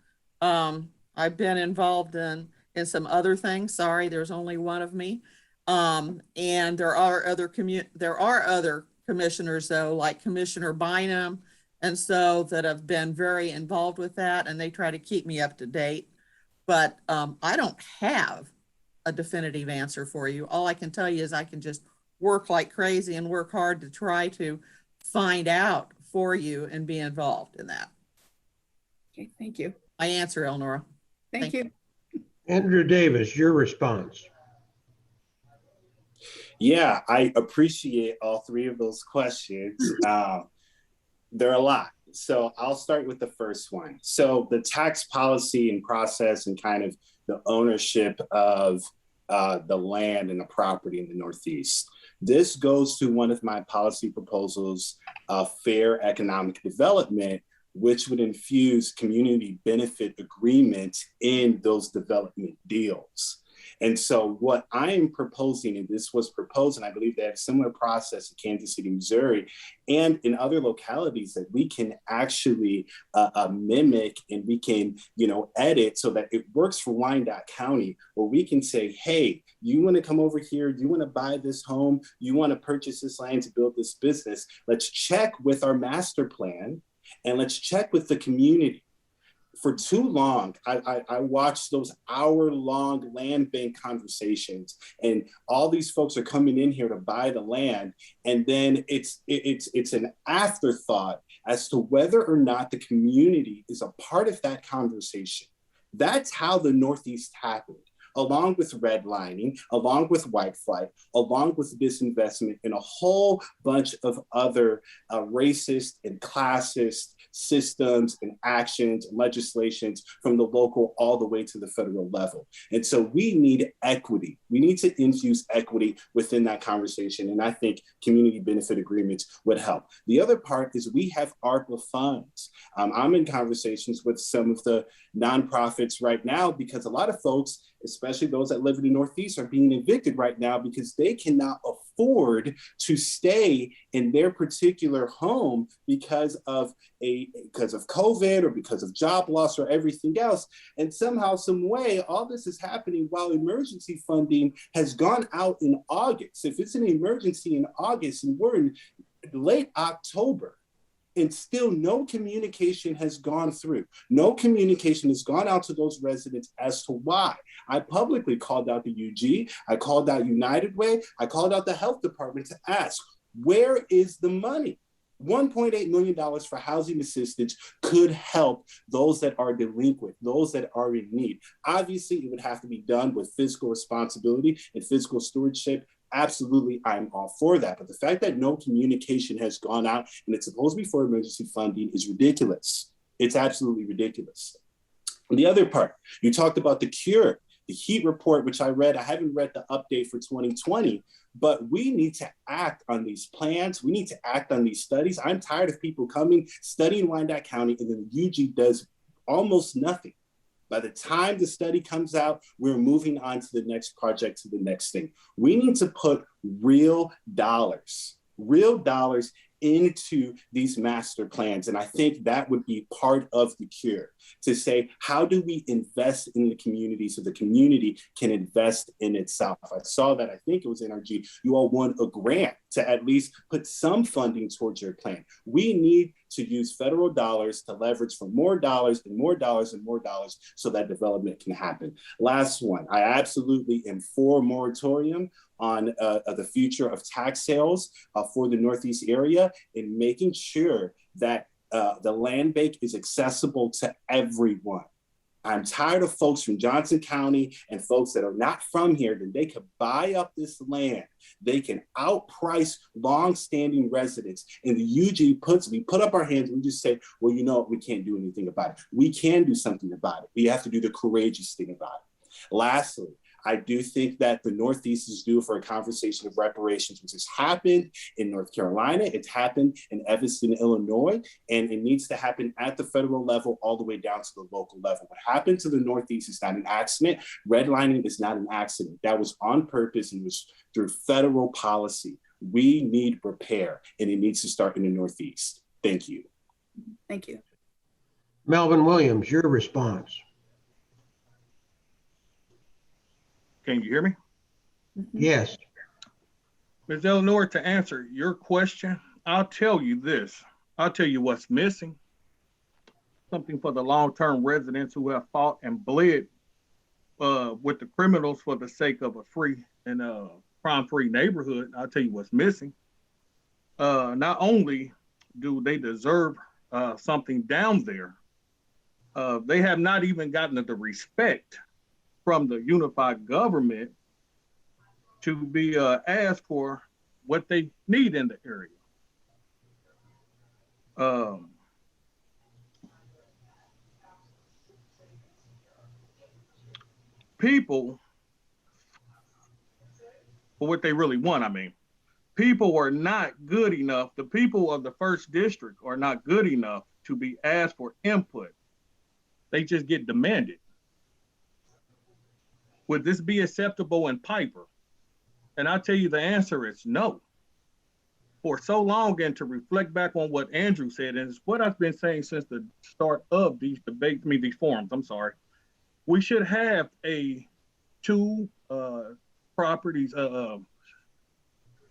I've been involved in some other things. Sorry, there's only one of me. And there are other commissioners though, like Commissioner Bynum, and so that have been very involved with that, and they try to keep me up to date. But I don't have a definitive answer for you. All I can tell you is I can just work like crazy and work hard to try to find out for you and be involved in that. Okay, thank you. I answer, Elnora. Thank you. Andrew Davis, your response. Yeah, I appreciate all three of those questions. There are a lot. So I'll start with the first one. So the tax policy and process and kind of the ownership of the land and the property in the Northeast. This goes to one of my policy proposals, fair economic development, which would infuse community benefit agreements in those development deals. And so what I am proposing, and this was proposed, and I believe they have a similar process in Kansas City, Missouri, and in other localities that we can actually mimic and we can, edit so that it works for Wyandotte County, where we can say, hey, you want to come over here, you want to buy this home, you want to purchase this land to build this business, let's check with our master plan and let's check with the community. For too long, I watched those hour-long land bank conversations, and all these folks are coming in here to buy the land, and then it's an afterthought as to whether or not the community is a part of that conversation. That's how the Northeast happened, along with redlining, along with white flight, along with disinvestment, and a whole bunch of other racist and classist systems and actions and legislations from the local all the way to the federal level. And so we need equity. We need to infuse equity within that conversation. And I think community benefit agreements would help. The other part is we have ARPA funds. I'm in conversations with some of the nonprofits right now because a lot of folks, especially those that live in the Northeast, are being evicted right now because they cannot afford to stay in their particular home because of COVID or because of job loss or everything else. And somehow, some way, all this is happening while emergency funding has gone out in August. If it's an emergency in August and we're in late October, and still no communication has gone through. No communication has gone out to those residents as to why. I publicly called out the UG, I called out United Way, I called out the health department to ask, where is the money? $1.8 million for housing assistance could help those that are delinquent, those that are in need. Obviously, it would have to be done with fiscal responsibility and fiscal stewardship. Absolutely, I'm all for that. But the fact that no communication has gone out and it's supposed to be for emergency funding is ridiculous. It's absolutely ridiculous. And the other part, you talked about the cure, the heat report, which I read. I haven't read the update for 2020, but we need to act on these plans. We need to act on these studies. I'm tired of people coming, studying Wyandotte County, and then the UG does almost nothing. By the time the study comes out, we're moving on to the next project, to the next thing. We need to put real dollars into these master plans. And I think that would be part of the cure, to say, how do we invest in the community so the community can invest in itself? I saw that, I think it was NRG, you all won a grant to at least put some funding towards your plan. We need to use federal dollars to leverage for more dollars and more dollars and more dollars so that development can happen. Last one, I absolutely am for moratorium on the future of tax sales for the Northeast area and making sure that the land bank is accessible to everyone. I'm tired of folks from Johnson County and folks that are not from here, that they could buy up this land. They can outprice longstanding residents. And the UG we put up our hands and we just say, well, you know what, we can't do anything about it. We can do something about it. We have to do the courageous thing about it. Lastly, I do think that the Northeast is due for a conversation of reparations, which has happened in North Carolina, it's happened in Evanston, Illinois, and it needs to happen at the federal level all the way down to the local level. What happened to the Northeast is not an accident. Redlining is not an accident. That was on purpose and was through federal policy. We need repair, and it needs to start in the Northeast. Thank you. Thank you. Melvin Williams, your response. Can you hear me? Yes. Ms. Eleanor, to answer your question, I'll tell you this. I'll tell you what's missing. Something for the long-term residents who have fought and bled with the criminals for the sake of a free and crime-free neighborhood. I'll tell you what's missing. Not only do they deserve something down there, they have not even gotten the respect from the unified government to be asked for what they need in the area. People, for what they really want, I mean, people are not good enough. The people of the first district are not good enough to be asked for input. They just get demanded. Would this be acceptable in Piper? And I'll tell you the answer is no. For so long, and to reflect back on what Andrew said, and it's what I've been saying since the start of these debates, these forums, I'm sorry. We should have two properties,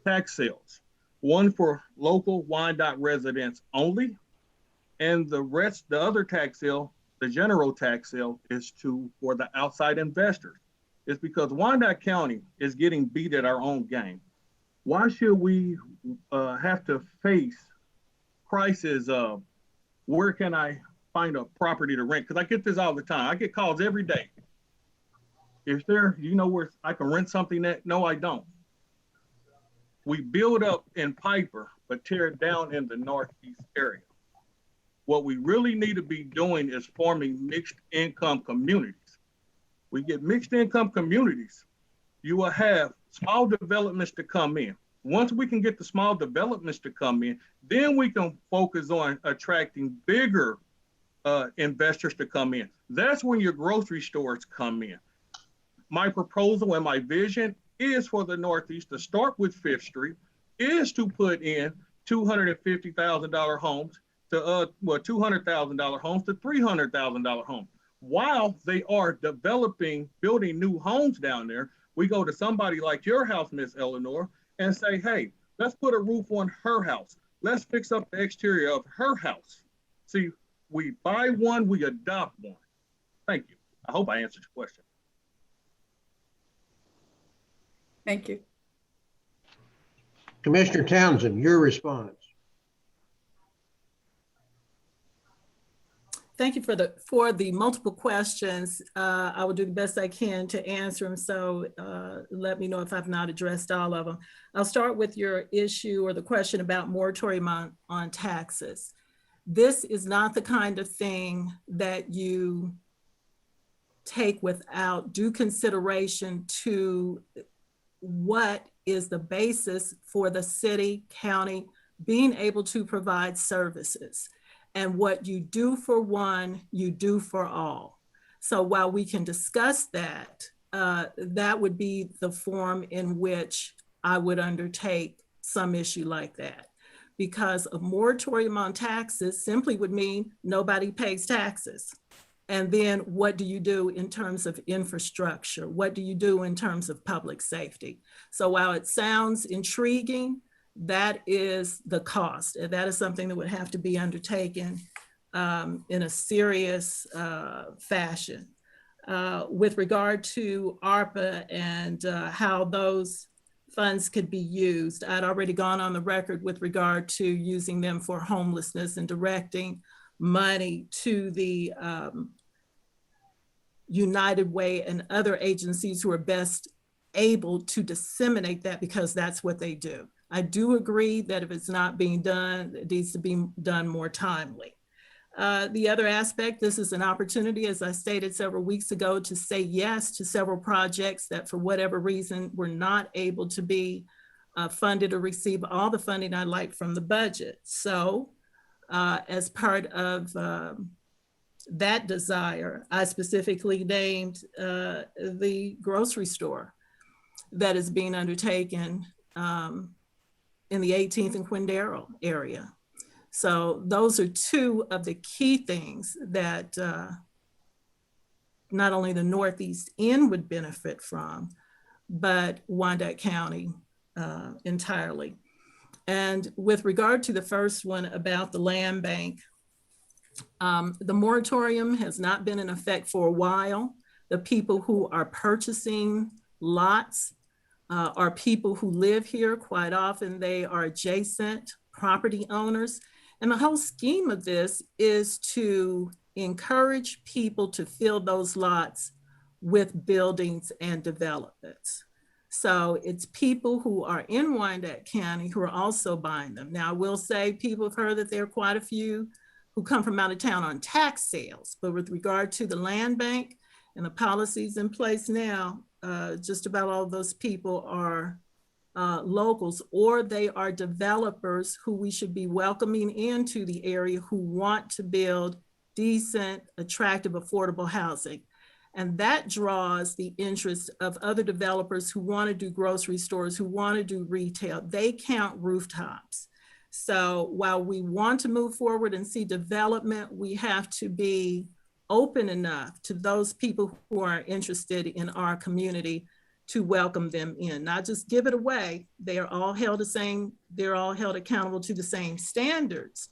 tax sales. One for local Wyandotte residents only, and the other tax sale, the general tax sale, is for the outside investors. It's because Wyandotte County is getting beat at our own game. Why should we have to face crisis of where can I find a property to rent? Because I get this all the time. I get calls every day. Is there, you know where I can rent something at? No, I don't. We build up in Piper, but tear it down in the Northeast area. What we really need to be doing is forming mixed income communities. We get mixed income communities, you will have small developments to come in. Once we can get the small developments to come in, then we can focus on attracting bigger investors to come in. That's when your grocery stores come in. My proposal and my vision is for the Northeast to start with 5th Street, is to put in $250,000 homes to $200,000 homes to $300,000 homes. While they are building new homes down there, we go to somebody like your house, Miss Eleanor, and say, hey, let's put a roof on her house. Let's fix up the exterior of her house. See, we buy one, we adopt one. Thank you. I hope I answered your question. Thank you. Commissioner Townsend, your response. Thank you for the multiple questions. I will do the best I can to answer them. So let me know if I've not addressed all of them. I'll start with your issue or the question about moratorium on taxes. This is not the kind of thing that you take without due consideration to what is the basis for the city, county being able to provide services. And what you do for one, you do for all. So while we can discuss that, that would be the form in which I would undertake some issue like that. Because a moratorium on taxes simply would mean nobody pays taxes. And then what do you do in terms of infrastructure? What do you do in terms of public safety? So while it sounds intriguing, that is the cost. And that is something that would have to be undertaken in a serious fashion. With regard to ARPA and how those funds could be used, I'd already gone on the record with regard to using them for homelessness and directing money to the United Way and other agencies who are best able to disseminate that, because that's what they do. I do agree that if it's not being done, it needs to be done more timely. The other aspect, this is an opportunity, as I stated several weeks ago, to say yes to several projects that for whatever reason were not able to be funded or receive all the funding I'd like from the budget. So as part of that desire, I specifically named the grocery store that is being undertaken in the 18th and Quindaro area. So those are two of the key things that not only the Northeast End would benefit from, but Wyandotte County entirely. And with regard to the first one about the land bank, the moratorium has not been in effect for a while. The people who are purchasing lots are people who live here. Quite often they are adjacent property owners. And the whole scheme of this is to encourage people to fill those lots with buildings and developments. So it's people who are in Wyandotte County who are also buying them. Now, I will say people have heard that there are quite a few who come from out of town on tax sales, but with regard to the land bank and the policies in place now, just about all of those people are locals, or they are developers who we should be welcoming into the area who want to build decent, attractive, affordable housing. And that draws the interest of other developers who want to do grocery stores, who want to do retail. They count rooftops. So while we want to move forward and see development, we have to be open enough to those people who are interested in our community to welcome them in, not just give it away. They are all held the same, they're all held accountable to the same standards,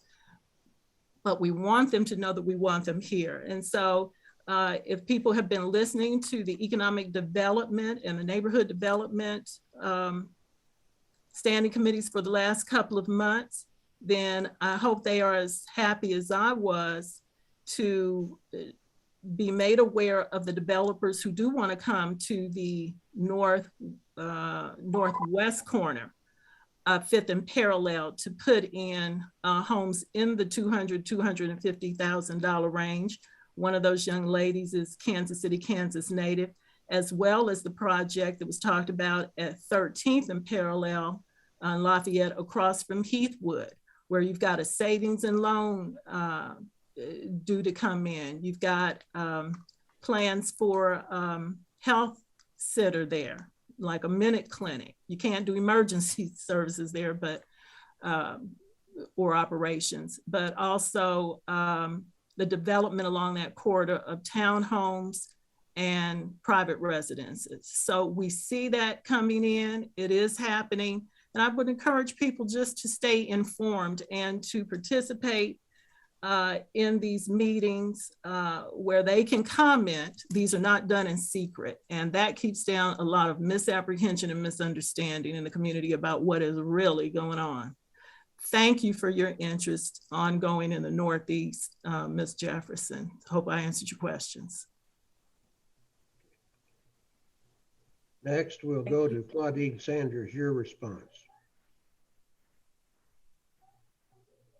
but we want them to know that we want them here. And so if people have been listening to the economic development and the neighborhood development standing committees for the last couple of months, then I hope they are as happy as I was to be made aware of the developers who do want to come to the northwest corner of 5th and Parallel to put in homes in the $200,000 to $250,000 range. One of those young ladies is Kansas City, Kansas native, as well as the project that was talked about at 13th and Parallel on Lafayette across from Heathwood, where you've got a savings and loan due to come in. You've got plans for health center there, like a minute clinic. You can't do emergency services there, but or operations, but also the development along that corridor of townhomes and private residences. So we see that coming in, it is happening. And I would encourage people just to stay informed and to participate in these meetings where they can comment. These are not done in secret. And that keeps down a lot of misapprehension and misunderstanding in the community about what is really going on. Thank you for your interest ongoing in the Northeast, Ms. Jefferson. Hope I answered your questions. Next, we'll go to Claudine Sanders, your response.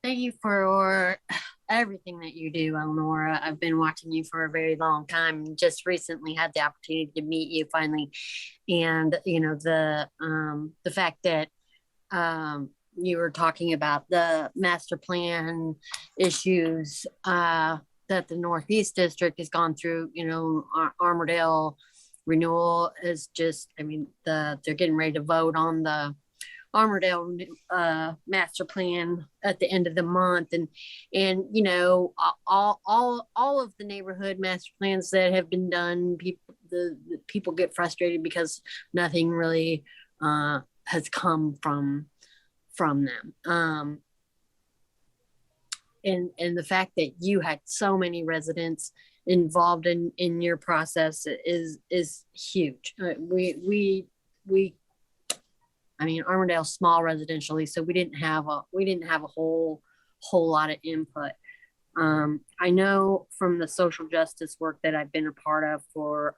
Thank you for everything that you do, Eleonora. I've been watching you for a very long time. Just recently had the opportunity to meet you finally. And, you know, the fact that you were talking about the master plan issues that the Northeast District has gone through, you know, Armourdale renewal is just, I mean, they're getting ready to vote on the Armourdale master plan at the end of the month, and you know, all of the neighborhood master plans that have been done, the people get frustrated because nothing really has come from from them. And the fact that you had so many residents involved in your process is huge. I mean, Armourdale's small residentially, so we didn't have a whole lot of input. I know from the social justice work that I've been a part of for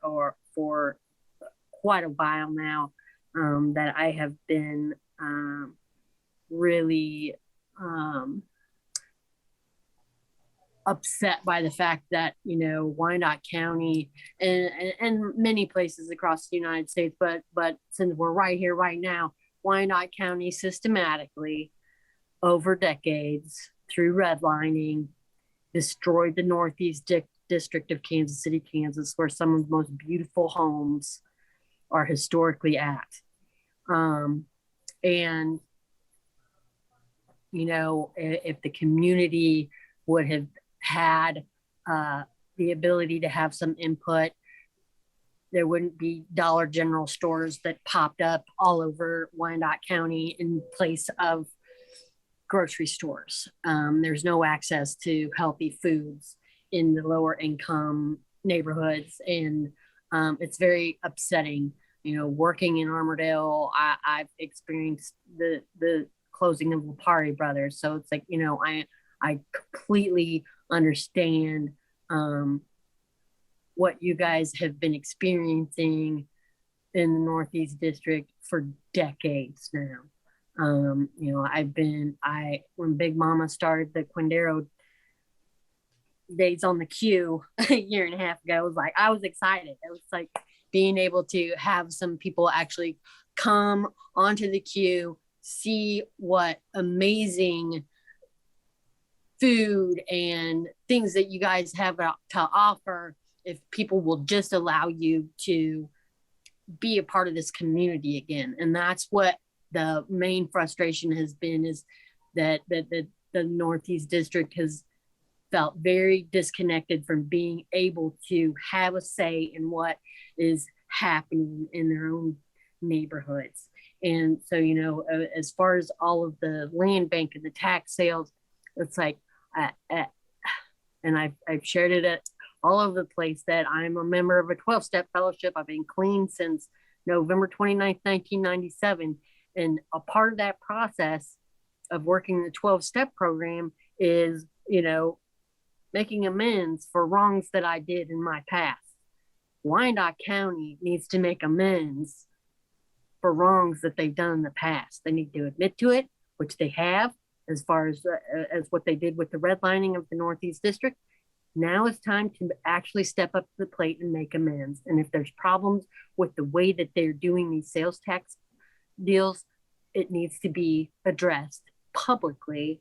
quite a while now, that I have been really upset by the fact that, you know, Wyandotte County and many places across the United States, but since we're right here right now, Wyandotte County systematically over decades through redlining destroyed the Northeast District of Kansas City, Kansas, where some of the most beautiful homes are historically at. And, you know, if the community would have had the ability to have some input, there wouldn't be Dollar General stores that popped up all over Wyandotte County in place of grocery stores. There's no access to healthy foods in the lower income neighborhoods. And it's very upsetting. You know, working in Armourdale, I've experienced the closing of Lipari Brothers. So it's like, you know, I completely understand what you guys have been experiencing in the Northeast District for decades now. You know, when Big Mama started the Quindaro Days on the Queue a year and a half ago, I was excited. It was like being able to have some people actually come onto the queue, see what amazing food and things that you guys have to offer, if people will just allow you to be a part of this community again. And that's what the main frustration has been, is that the Northeast District has felt very disconnected from being able to have a say in what is happening in their own neighborhoods. And so, you know, as far as all of the land bank and the tax sales, it's like, and I've shared it at all over the place, that I'm a member of a 12-step fellowship. I've been clean since November 29th, 1997. And a part of that process of working the 12-step program is, you know, making amends for wrongs that I did in my past. Wyandotte County needs to make amends for wrongs that they've done in the past. They need to admit to it, which they have, as far as what they did with the redlining of the Northeast District. Now it's time to actually step up to the plate and make amends. And if there's problems with the way that they're doing these sales tax deals, it needs to be addressed publicly.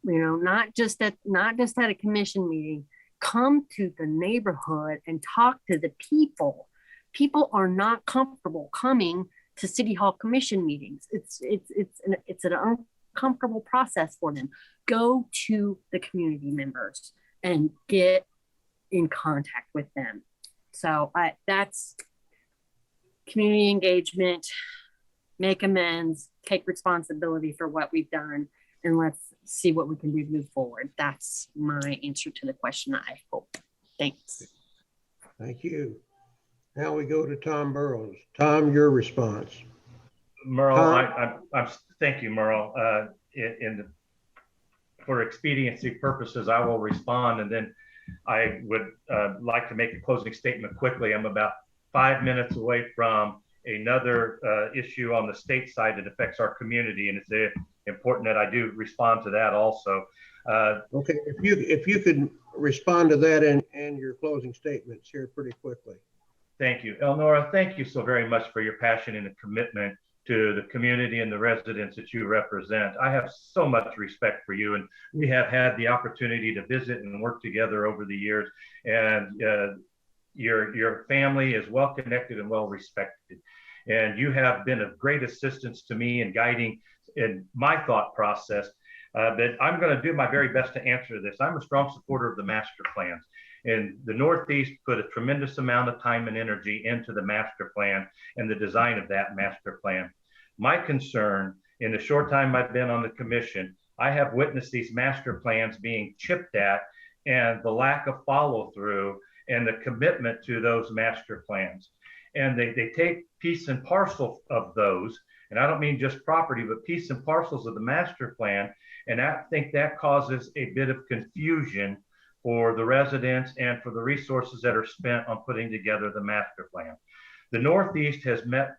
You know, not just at a commission meeting. Come to the neighborhood and talk to the people. People are not comfortable coming to City Hall commission meetings. It's an uncomfortable process for them. Go to the community members and get in contact with them. So that's community engagement, make amends, take responsibility for what we've done, and let's see what we can do to move forward. That's my answer to the question, I hope. Thanks. Thank you. Now we go to Tom Burrows. Tom, your response. Merle, thank you, Merle. For expediency purposes, I will respond, and then I would like to make a closing statement quickly. I'm about 5 minutes away from another issue on the state side that affects our community, and it's important that I do respond to that also. Okay, if you could respond to that and your closing statements here pretty quickly. Thank you. Elnora, thank you so very much for your passion and commitment to the community and the residents that you represent. I have so much respect for you, and we have had the opportunity to visit and work together over the years, and your family is well connected and well respected. And you have been of great assistance to me in guiding in my thought process. But I'm going to do my very best to answer this. I'm a strong supporter of the master plans. And the Northeast put a tremendous amount of time and energy into the master plan and the design of that master plan. My concern In the short time I've been on the commission, I have witnessed these master plans being chipped at, and the lack of follow through and the commitment to those master plans. And they take piece and parcel of those, and I don't mean just property, but piece and parcels of the master plan. And I think that causes a bit of confusion for the residents and for the resources that are spent on putting together the master plan. The Northeast has met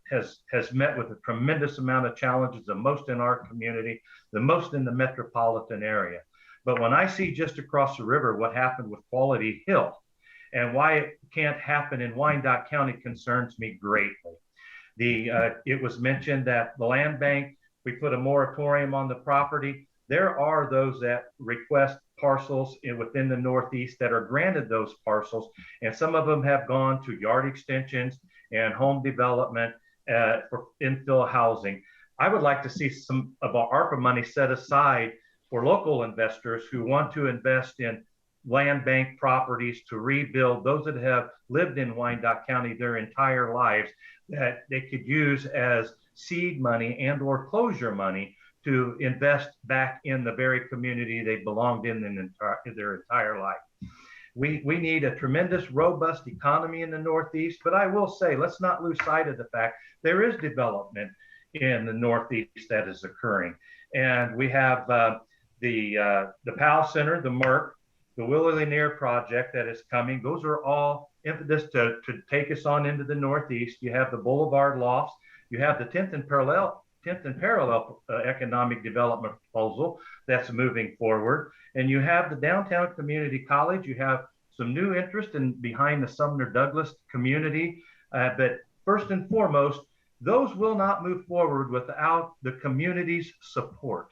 with a tremendous amount of challenges, the most in our community, the most in the metropolitan area. But when I see just across the river what happened with Quality Hill and why it can't happen in Wyandotte County concerns me greatly. It was mentioned that the land bank, we put a moratorium on the property. There are those that request parcels within the Northeast that are granted those parcels, and some of them have gone to yard extensions and home development for infill housing. I would like to see some of our ARPA money set aside for local investors who want to invest in land bank properties to rebuild, those that have lived in Wyandotte County their entire lives, that they could use as seed money and or closure money to invest back in the very community they belonged in their entire life. We need a tremendous, robust economy in the Northeast, but I will say, let's not lose sight of the fact there is development in the Northeast that is occurring. And we have the Powell Center, the Merck, the Willow Lanier project that is coming. Those are all impetus to take us on into the Northeast. You have the Boulevard Lofts, you have the 10th and Parallel economic development proposal that's moving forward. And you have the Downtown Community College. You have some new interest in behind the Sumner Douglas community. But first and foremost, those will not move forward without the community's support.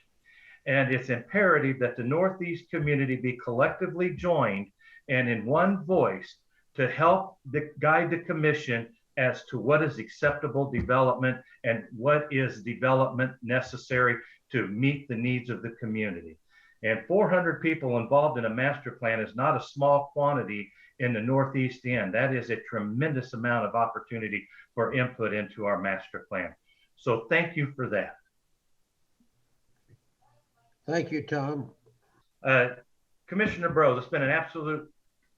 And it's imperative that the Northeast community be collectively joined and in one voice to help guide the commission as to what is acceptable development and what is development necessary to meet the needs of the community. And 400 people involved in a master plan is not a small quantity in the Northeast end. That is a tremendous amount of opportunity for input into our master plan. So thank you for that. Thank you, Tom. Commissioner Brose, it's been an absolute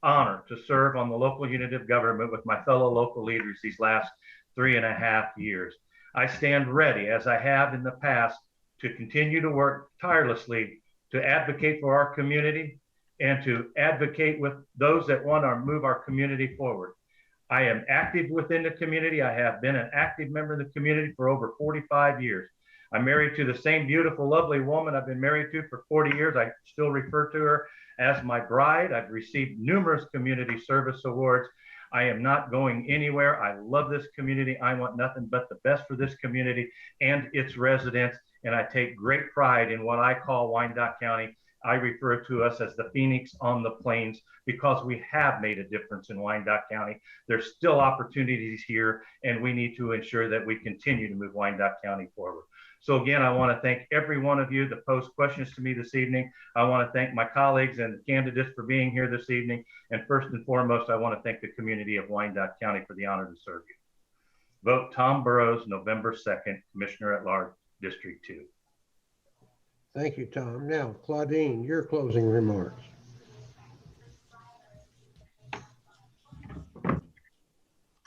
honor to serve on the local unit of government with my fellow local leaders these last 3.5 years. I stand ready, as I have in the past, to continue to work tirelessly to advocate for our community and to advocate with those that want to move our community forward. I am active within the community. I have been an active member of the community for over 45 years. I'm married to the same beautiful, lovely woman I've been married to for 40 years. I still refer to her as my bride. I've received numerous community service awards. I am not going anywhere. I love this community. I want nothing but the best for this community and its residents. And I take great pride in what I call Wyandotte County. I refer to us as the Phoenix on the plains because we have made a difference in Wyandotte County. There's still opportunities here, and we need to ensure that we continue to move Wyandotte County forward. So again, I want to thank every one of you that posed questions to me this evening. I want to thank my colleagues and candidates for being here this evening. And first and foremost, I want to thank the community of Wyandotte County for the honor to serve you. Vote Tom Burrows, November 2nd, Commissioner at Large, District 2. Thank you, Tom. Now, Claudine, your closing remarks.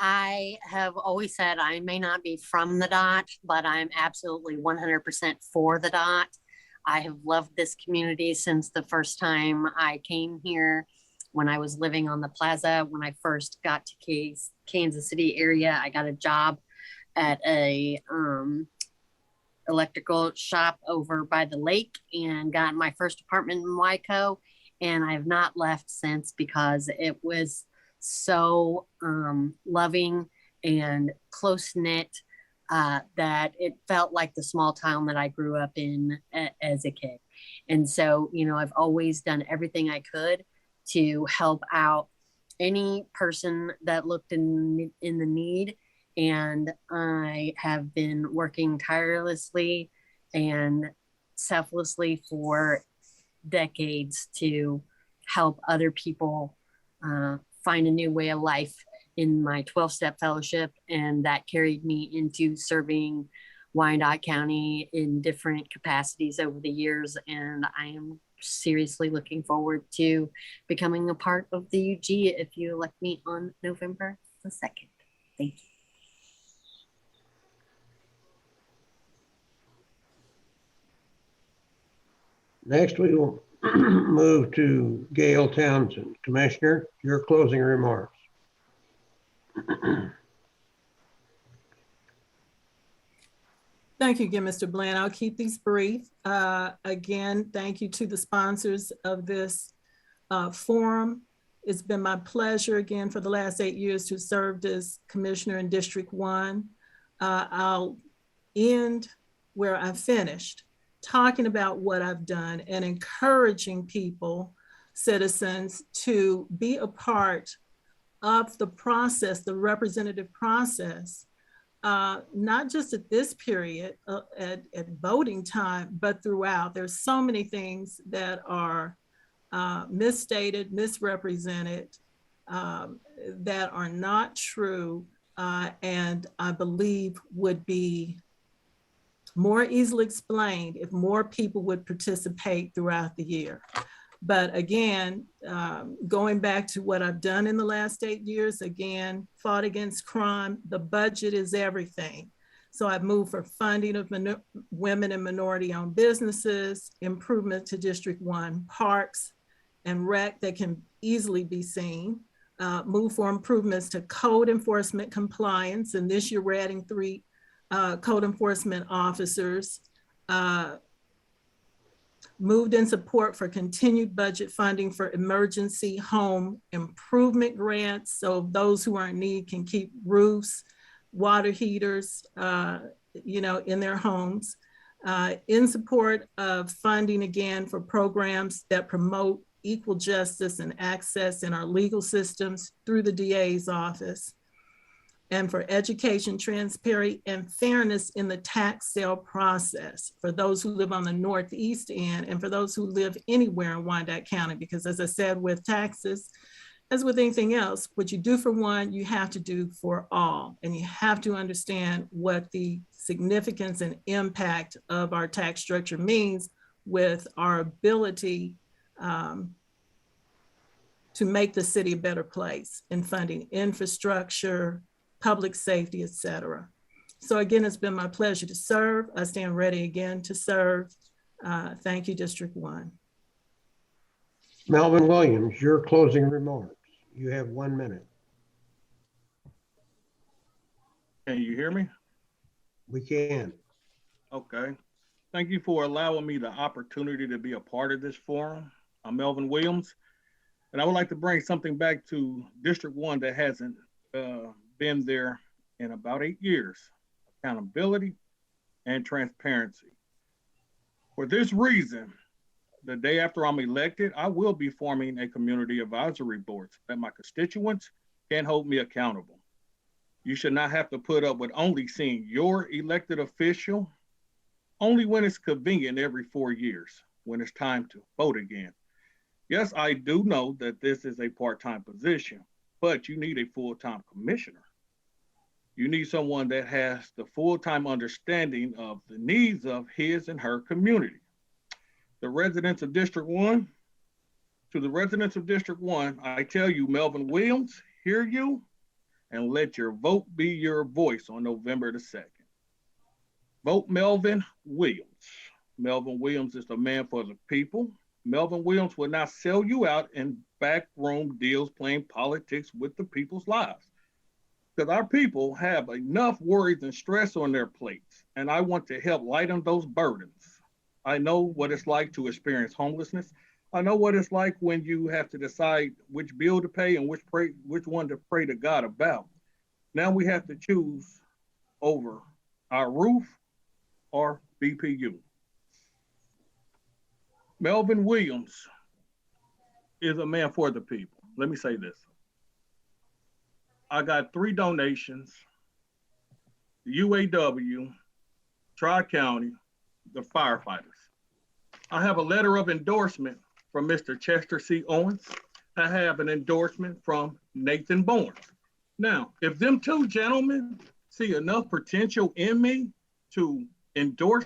I have always said I may not be from the dot, but I'm absolutely 100% for the dot. I have loved this community since the first time I came here when I was living on the plaza. When I first got to Kansas City area, I got a job at a electrical shop over by the lake and got my first apartment in Waco. And I've not left since because it was so loving and close-knit that it felt like the small town that I grew up in as a kid. And so, you know, I've always done everything I could to help out any person that looked in the need. And I have been working tirelessly and selflessly for decades to help other people find a new way of life in my 12-step fellowship. And that carried me into serving Wyandotte County in different capacities over the years, and I am seriously looking forward to becoming a part of the UG if you elect me on November the 2nd. Thank you. Next, we will move to Gail Townsend. Commissioner, your closing remarks. Thank you again, Mr. Bland. I'll keep these brief. Again, thank you to the sponsors of this forum. It's been my pleasure again for the last 8 years to serve as commissioner in District 1. I'll end where I finished, talking about what I've done and encouraging people, citizens, to be a part of the process, the representative process, not just at this period, at voting time, but throughout. There's so many things that are misstated, misrepresented, that are not true, and I believe would be more easily explained if more people would participate throughout the year. But again, going back to what I've done in the last 8 years, again, fought against crime, the budget is everything. So I've moved for funding of women and minority-owned businesses, improvement to District 1 parks and rec that can easily be seen, move for improvements to code enforcement compliance. And this year we're adding 3 code enforcement officers, moved in support for continued budget funding for emergency home improvement grants. So those who are in need can keep roofs, water heaters, in their homes. In support of funding again for programs that promote equal justice and access in our legal systems through the DA's office. And for education, transparency, and fairness in the tax sale process for those who live on the Northeast end and for those who live anywhere in Wyandotte County. Because as I said, with taxes, as with anything else, what you do for one, you have to do for all. And you have to understand what the significance and impact of our tax structure means with our ability to make the city a better place in funding infrastructure, public safety, et cetera. So again, it's been my pleasure to serve. I stand ready again to serve. Thank you, District 1. Melvin Williams, your closing remarks. You have 1 minute. Can you hear me? We can. Okay. Thank you for allowing me the opportunity to be a part of this forum. I'm Melvin Williams, and I would like to bring something back to District 1 that hasn't been there in about 8 years: accountability and transparency. For this reason, the day after I'm elected, I will be forming a community advisory board so that my constituents can hold me accountable. You should not have to put up with only seeing your elected official only when it's convenient every 4 years, when it's time to vote again. Yes, I do know that this is a part-time position, but you need a full-time commissioner. You need someone that has the full-time understanding of the needs of his and her community. The residents of District 1, to the residents of District 1, I tell you, Melvin Williams, hear you, and let your vote be your voice on November the 2nd. Vote Melvin Williams. Melvin Williams is the man for the people. Melvin Williams will not sell you out in backroom deals playing politics with the people's lives. Because our people have enough worries and stress on their plates, and I want to help lighten those burdens. I know what it's like to experience homelessness. I know what it's like when you have to decide which bill to pay and which one to pray to God about. Now we have to choose over our roof or BPU. Melvin Williams is a man for the people. Let me say this. I got 3 donations: the UAW, Tri-County, the firefighters. I have a letter of endorsement from Mr. Chester C. Owens. I have an endorsement from Nathan Bourne. Now, if them 2 gentlemen see enough potential in me to endorse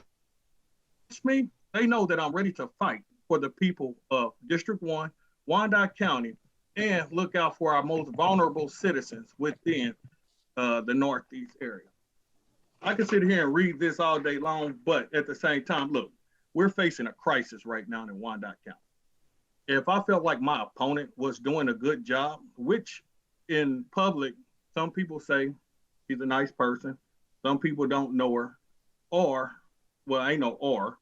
me, they know that I'm ready to fight for the people of District 1, Wyandotte County, and look out for our most vulnerable citizens within the Northeast area. I can sit here and read this all day long, but at the same time, look, we're facing a crisis right now in Wyandotte County. If I felt like my opponent was doing a good job, which in public, some people say she's a nice person, some people don't know her, or, well, ain't no or,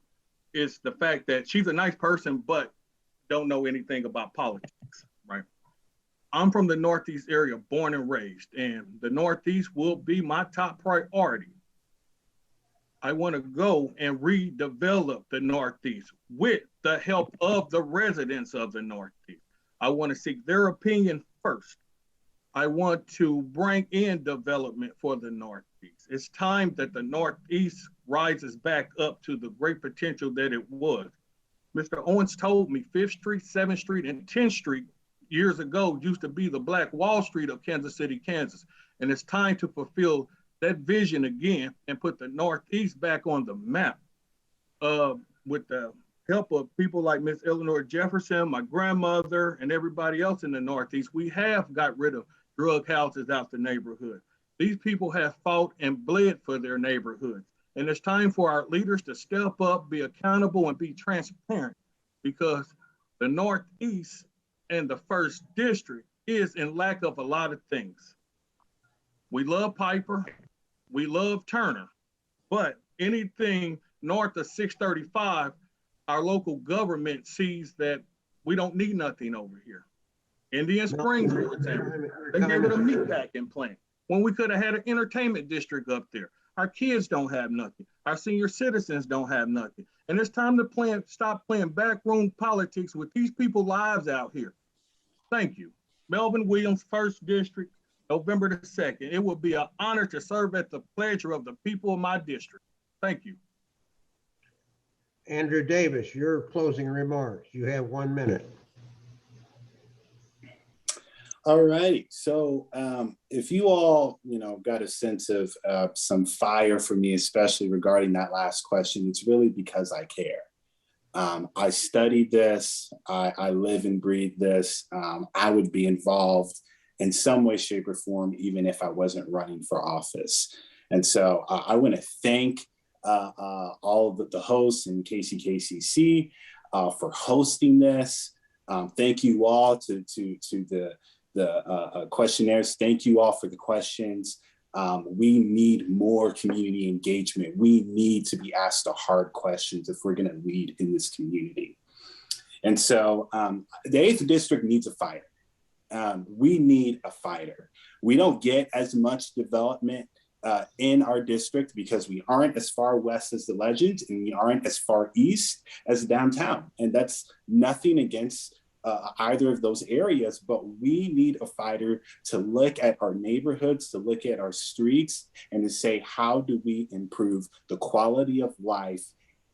it's the fact that she's a nice person, but don't know anything about politics, right? I'm from the Northeast area, born and raised, and the Northeast will be my top priority. I want to go and redevelop the Northeast with the help of the residents of the Northeast. I want to seek their opinion first. I want to bring in development for the Northeast. It's time that the Northeast rises back up to the great potential that it was. Mr. Owens told me 5th Street, 7th Street, and 10th Street years ago used to be the Black Wall Street of Kansas City, Kansas. And it's time to fulfill that vision again and put the Northeast back on the map. With the help of people like Miss Eleanor Jefferson, my grandmother, and everybody else in the Northeast, we have got rid of drug houses out the neighborhood. These people have fought and bled for their neighborhoods. And it's time for our leaders to step up, be accountable, and be transparent, because the Northeast and the 1st District is in lack of a lot of things. We love Piper, we love Turner, but anything north of 635, our local government sees that we don't need nothing over here. Indian Springs, for example, they gave it a meatpacking plant when we could have had an entertainment district up there. Our kids don't have nothing. Our senior citizens don't have nothing. And it's time to stop playing backroom politics with these people's lives out here. Thank you. Melvin Williams, 1st District, November the 2nd. It will be an honor to serve at the pleasure of the people of my district. Thank you. Andrew Davis, your closing remarks. You have 1 minute. All righty. So if you all, got a sense of some fire for me, especially regarding that last question, it's really because I care. I studied this. I live and breathe this. I would be involved in some way, shape, or form, even if I wasn't running for office. And so I want to thank all of the hosts and KCKCC for hosting this. Thank you all to the questionnaires. Thank you all for the questions. We need more community engagement. We need to be asked the hard questions if we're going to lead in this community. And so the 8th District needs a fighter. We need a fighter. We don't get as much development in our district because we aren't as far west as the Legends, and we aren't as far east as downtown. And that's nothing against either of those areas, but we need a fighter to look at our neighborhoods, to look at our streets, and to say, how do we improve the quality of life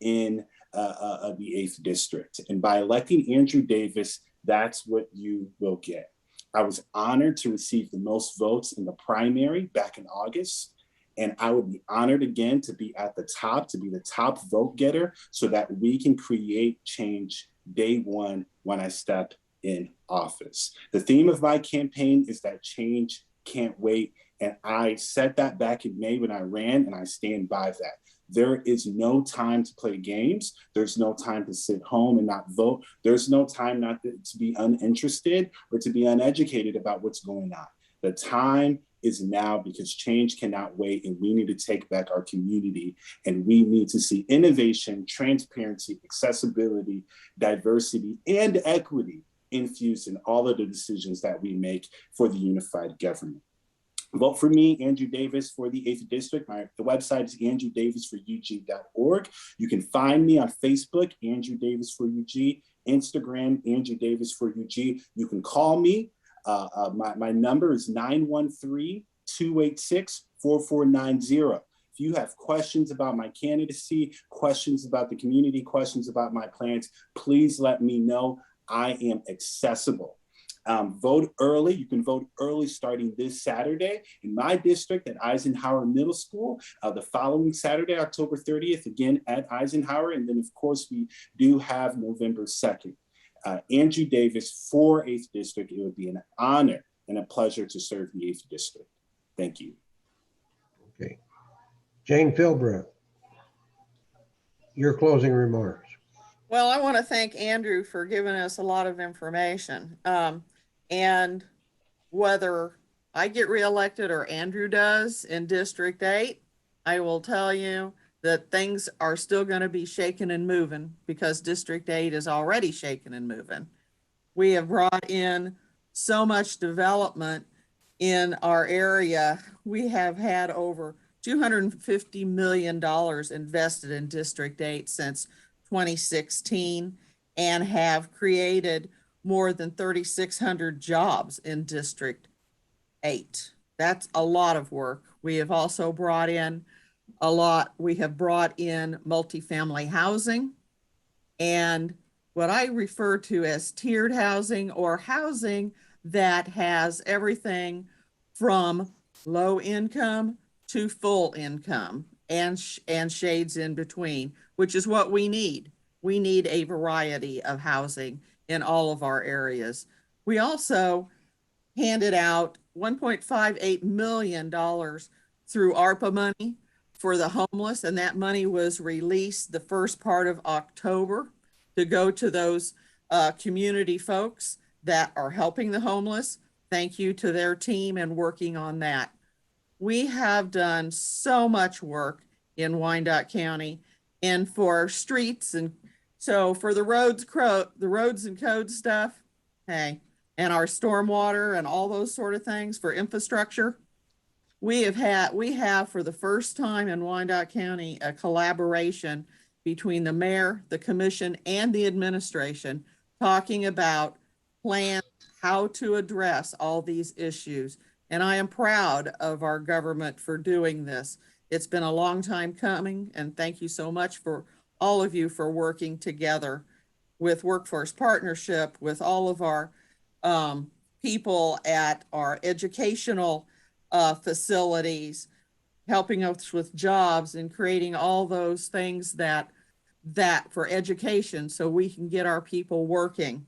in the 8th District? And by electing Andrew Davis, that's what you will get. I was honored to receive the most votes in the primary back in August. And I would be honored again to be at the top, to be the top vote getter, so that we can create change day one when I step in office. The theme of my campaign is that change can't wait. And I said that back in May when I ran, and I stand by that. There is no time to play games. There's no time to sit home and not vote. There's no time not to be uninterested or to be uneducated about what's going on. The time is now, because change cannot wait, and we need to take back our community, and we need to see innovation, transparency, accessibility, diversity, and equity infused in all of the decisions that we make for the unified government. Vote for me, Andrew Davis, for the 8th District. The website is andrewdavisforug.org. You can find me on Facebook, Andrew Davis for UG, Instagram, Andrew Davis for UG. You can call me. My number is 913-286-4490. If you have questions about my candidacy, questions about the community, questions about my plans, please let me know. I am accessible. Vote early. You can vote early starting this Saturday. In my district at Eisenhower Middle School, the following Saturday, October 30th, again at Eisenhower. And then of course we do have November 2nd. Andrew Davis for 8th District. It would be an honor and a pleasure to serve the 8th District. Thank you. Okay. Jane Philbrook, your closing remarks. Well, I want to thank Andrew for giving us a lot of information. And whether I get reelected or Andrew does in District 8, I will tell you that things are still going to be shaking and moving because District 8 is already shaking and moving. We have brought in so much development in our area. We have had over $250 million invested in District 8 since 2016 and have created more than 3,600 jobs in District 8. That's a lot of work. We have also brought in we have brought in multifamily housing and what I refer to as tiered housing, or housing that has everything from low income to full income and shades in between, which is what we need. We need a variety of housing in all of our areas. We also handed out $1.58 million through ARPA money for the homeless, and that money was released the first part of October to go to those community folks that are helping the homeless. Thank you to their team and working on that. We have done so much work in Wyandotte County and for streets. And so for the roads and code stuff, hey, and our stormwater and all those sort of things for infrastructure, we have for the first time in Wyandotte County, a collaboration between the mayor, the commission, and the administration talking about plans, how to address all these issues. And I am proud of our government for doing this. It's been a long time coming, and thank you so much for all of you for working together with Workforce Partnership, with all of our people at our educational facilities, helping us with jobs and creating all those things that for education so we can get our people working.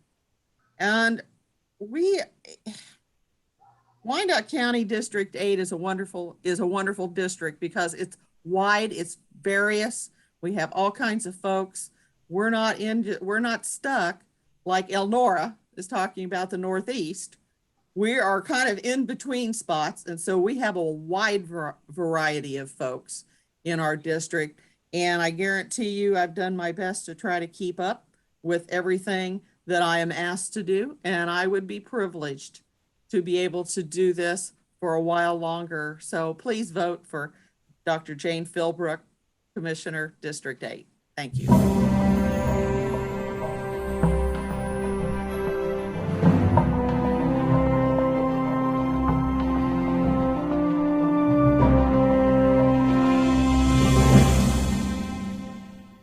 And Wyandotte County District 8 is a wonderful district because it's wide, it's various. We have all kinds of folks. We're not stuck like Elnora is talking about the Northeast. We are kind of in between spots. And so we have a wide variety of folks in our district. And I guarantee you, I've done my best to try to keep up with everything that I am asked to do. And I would be privileged to be able to do this for a while longer. So please vote for Dr. Jane Philbrook, Commissioner, District 8. Thank you.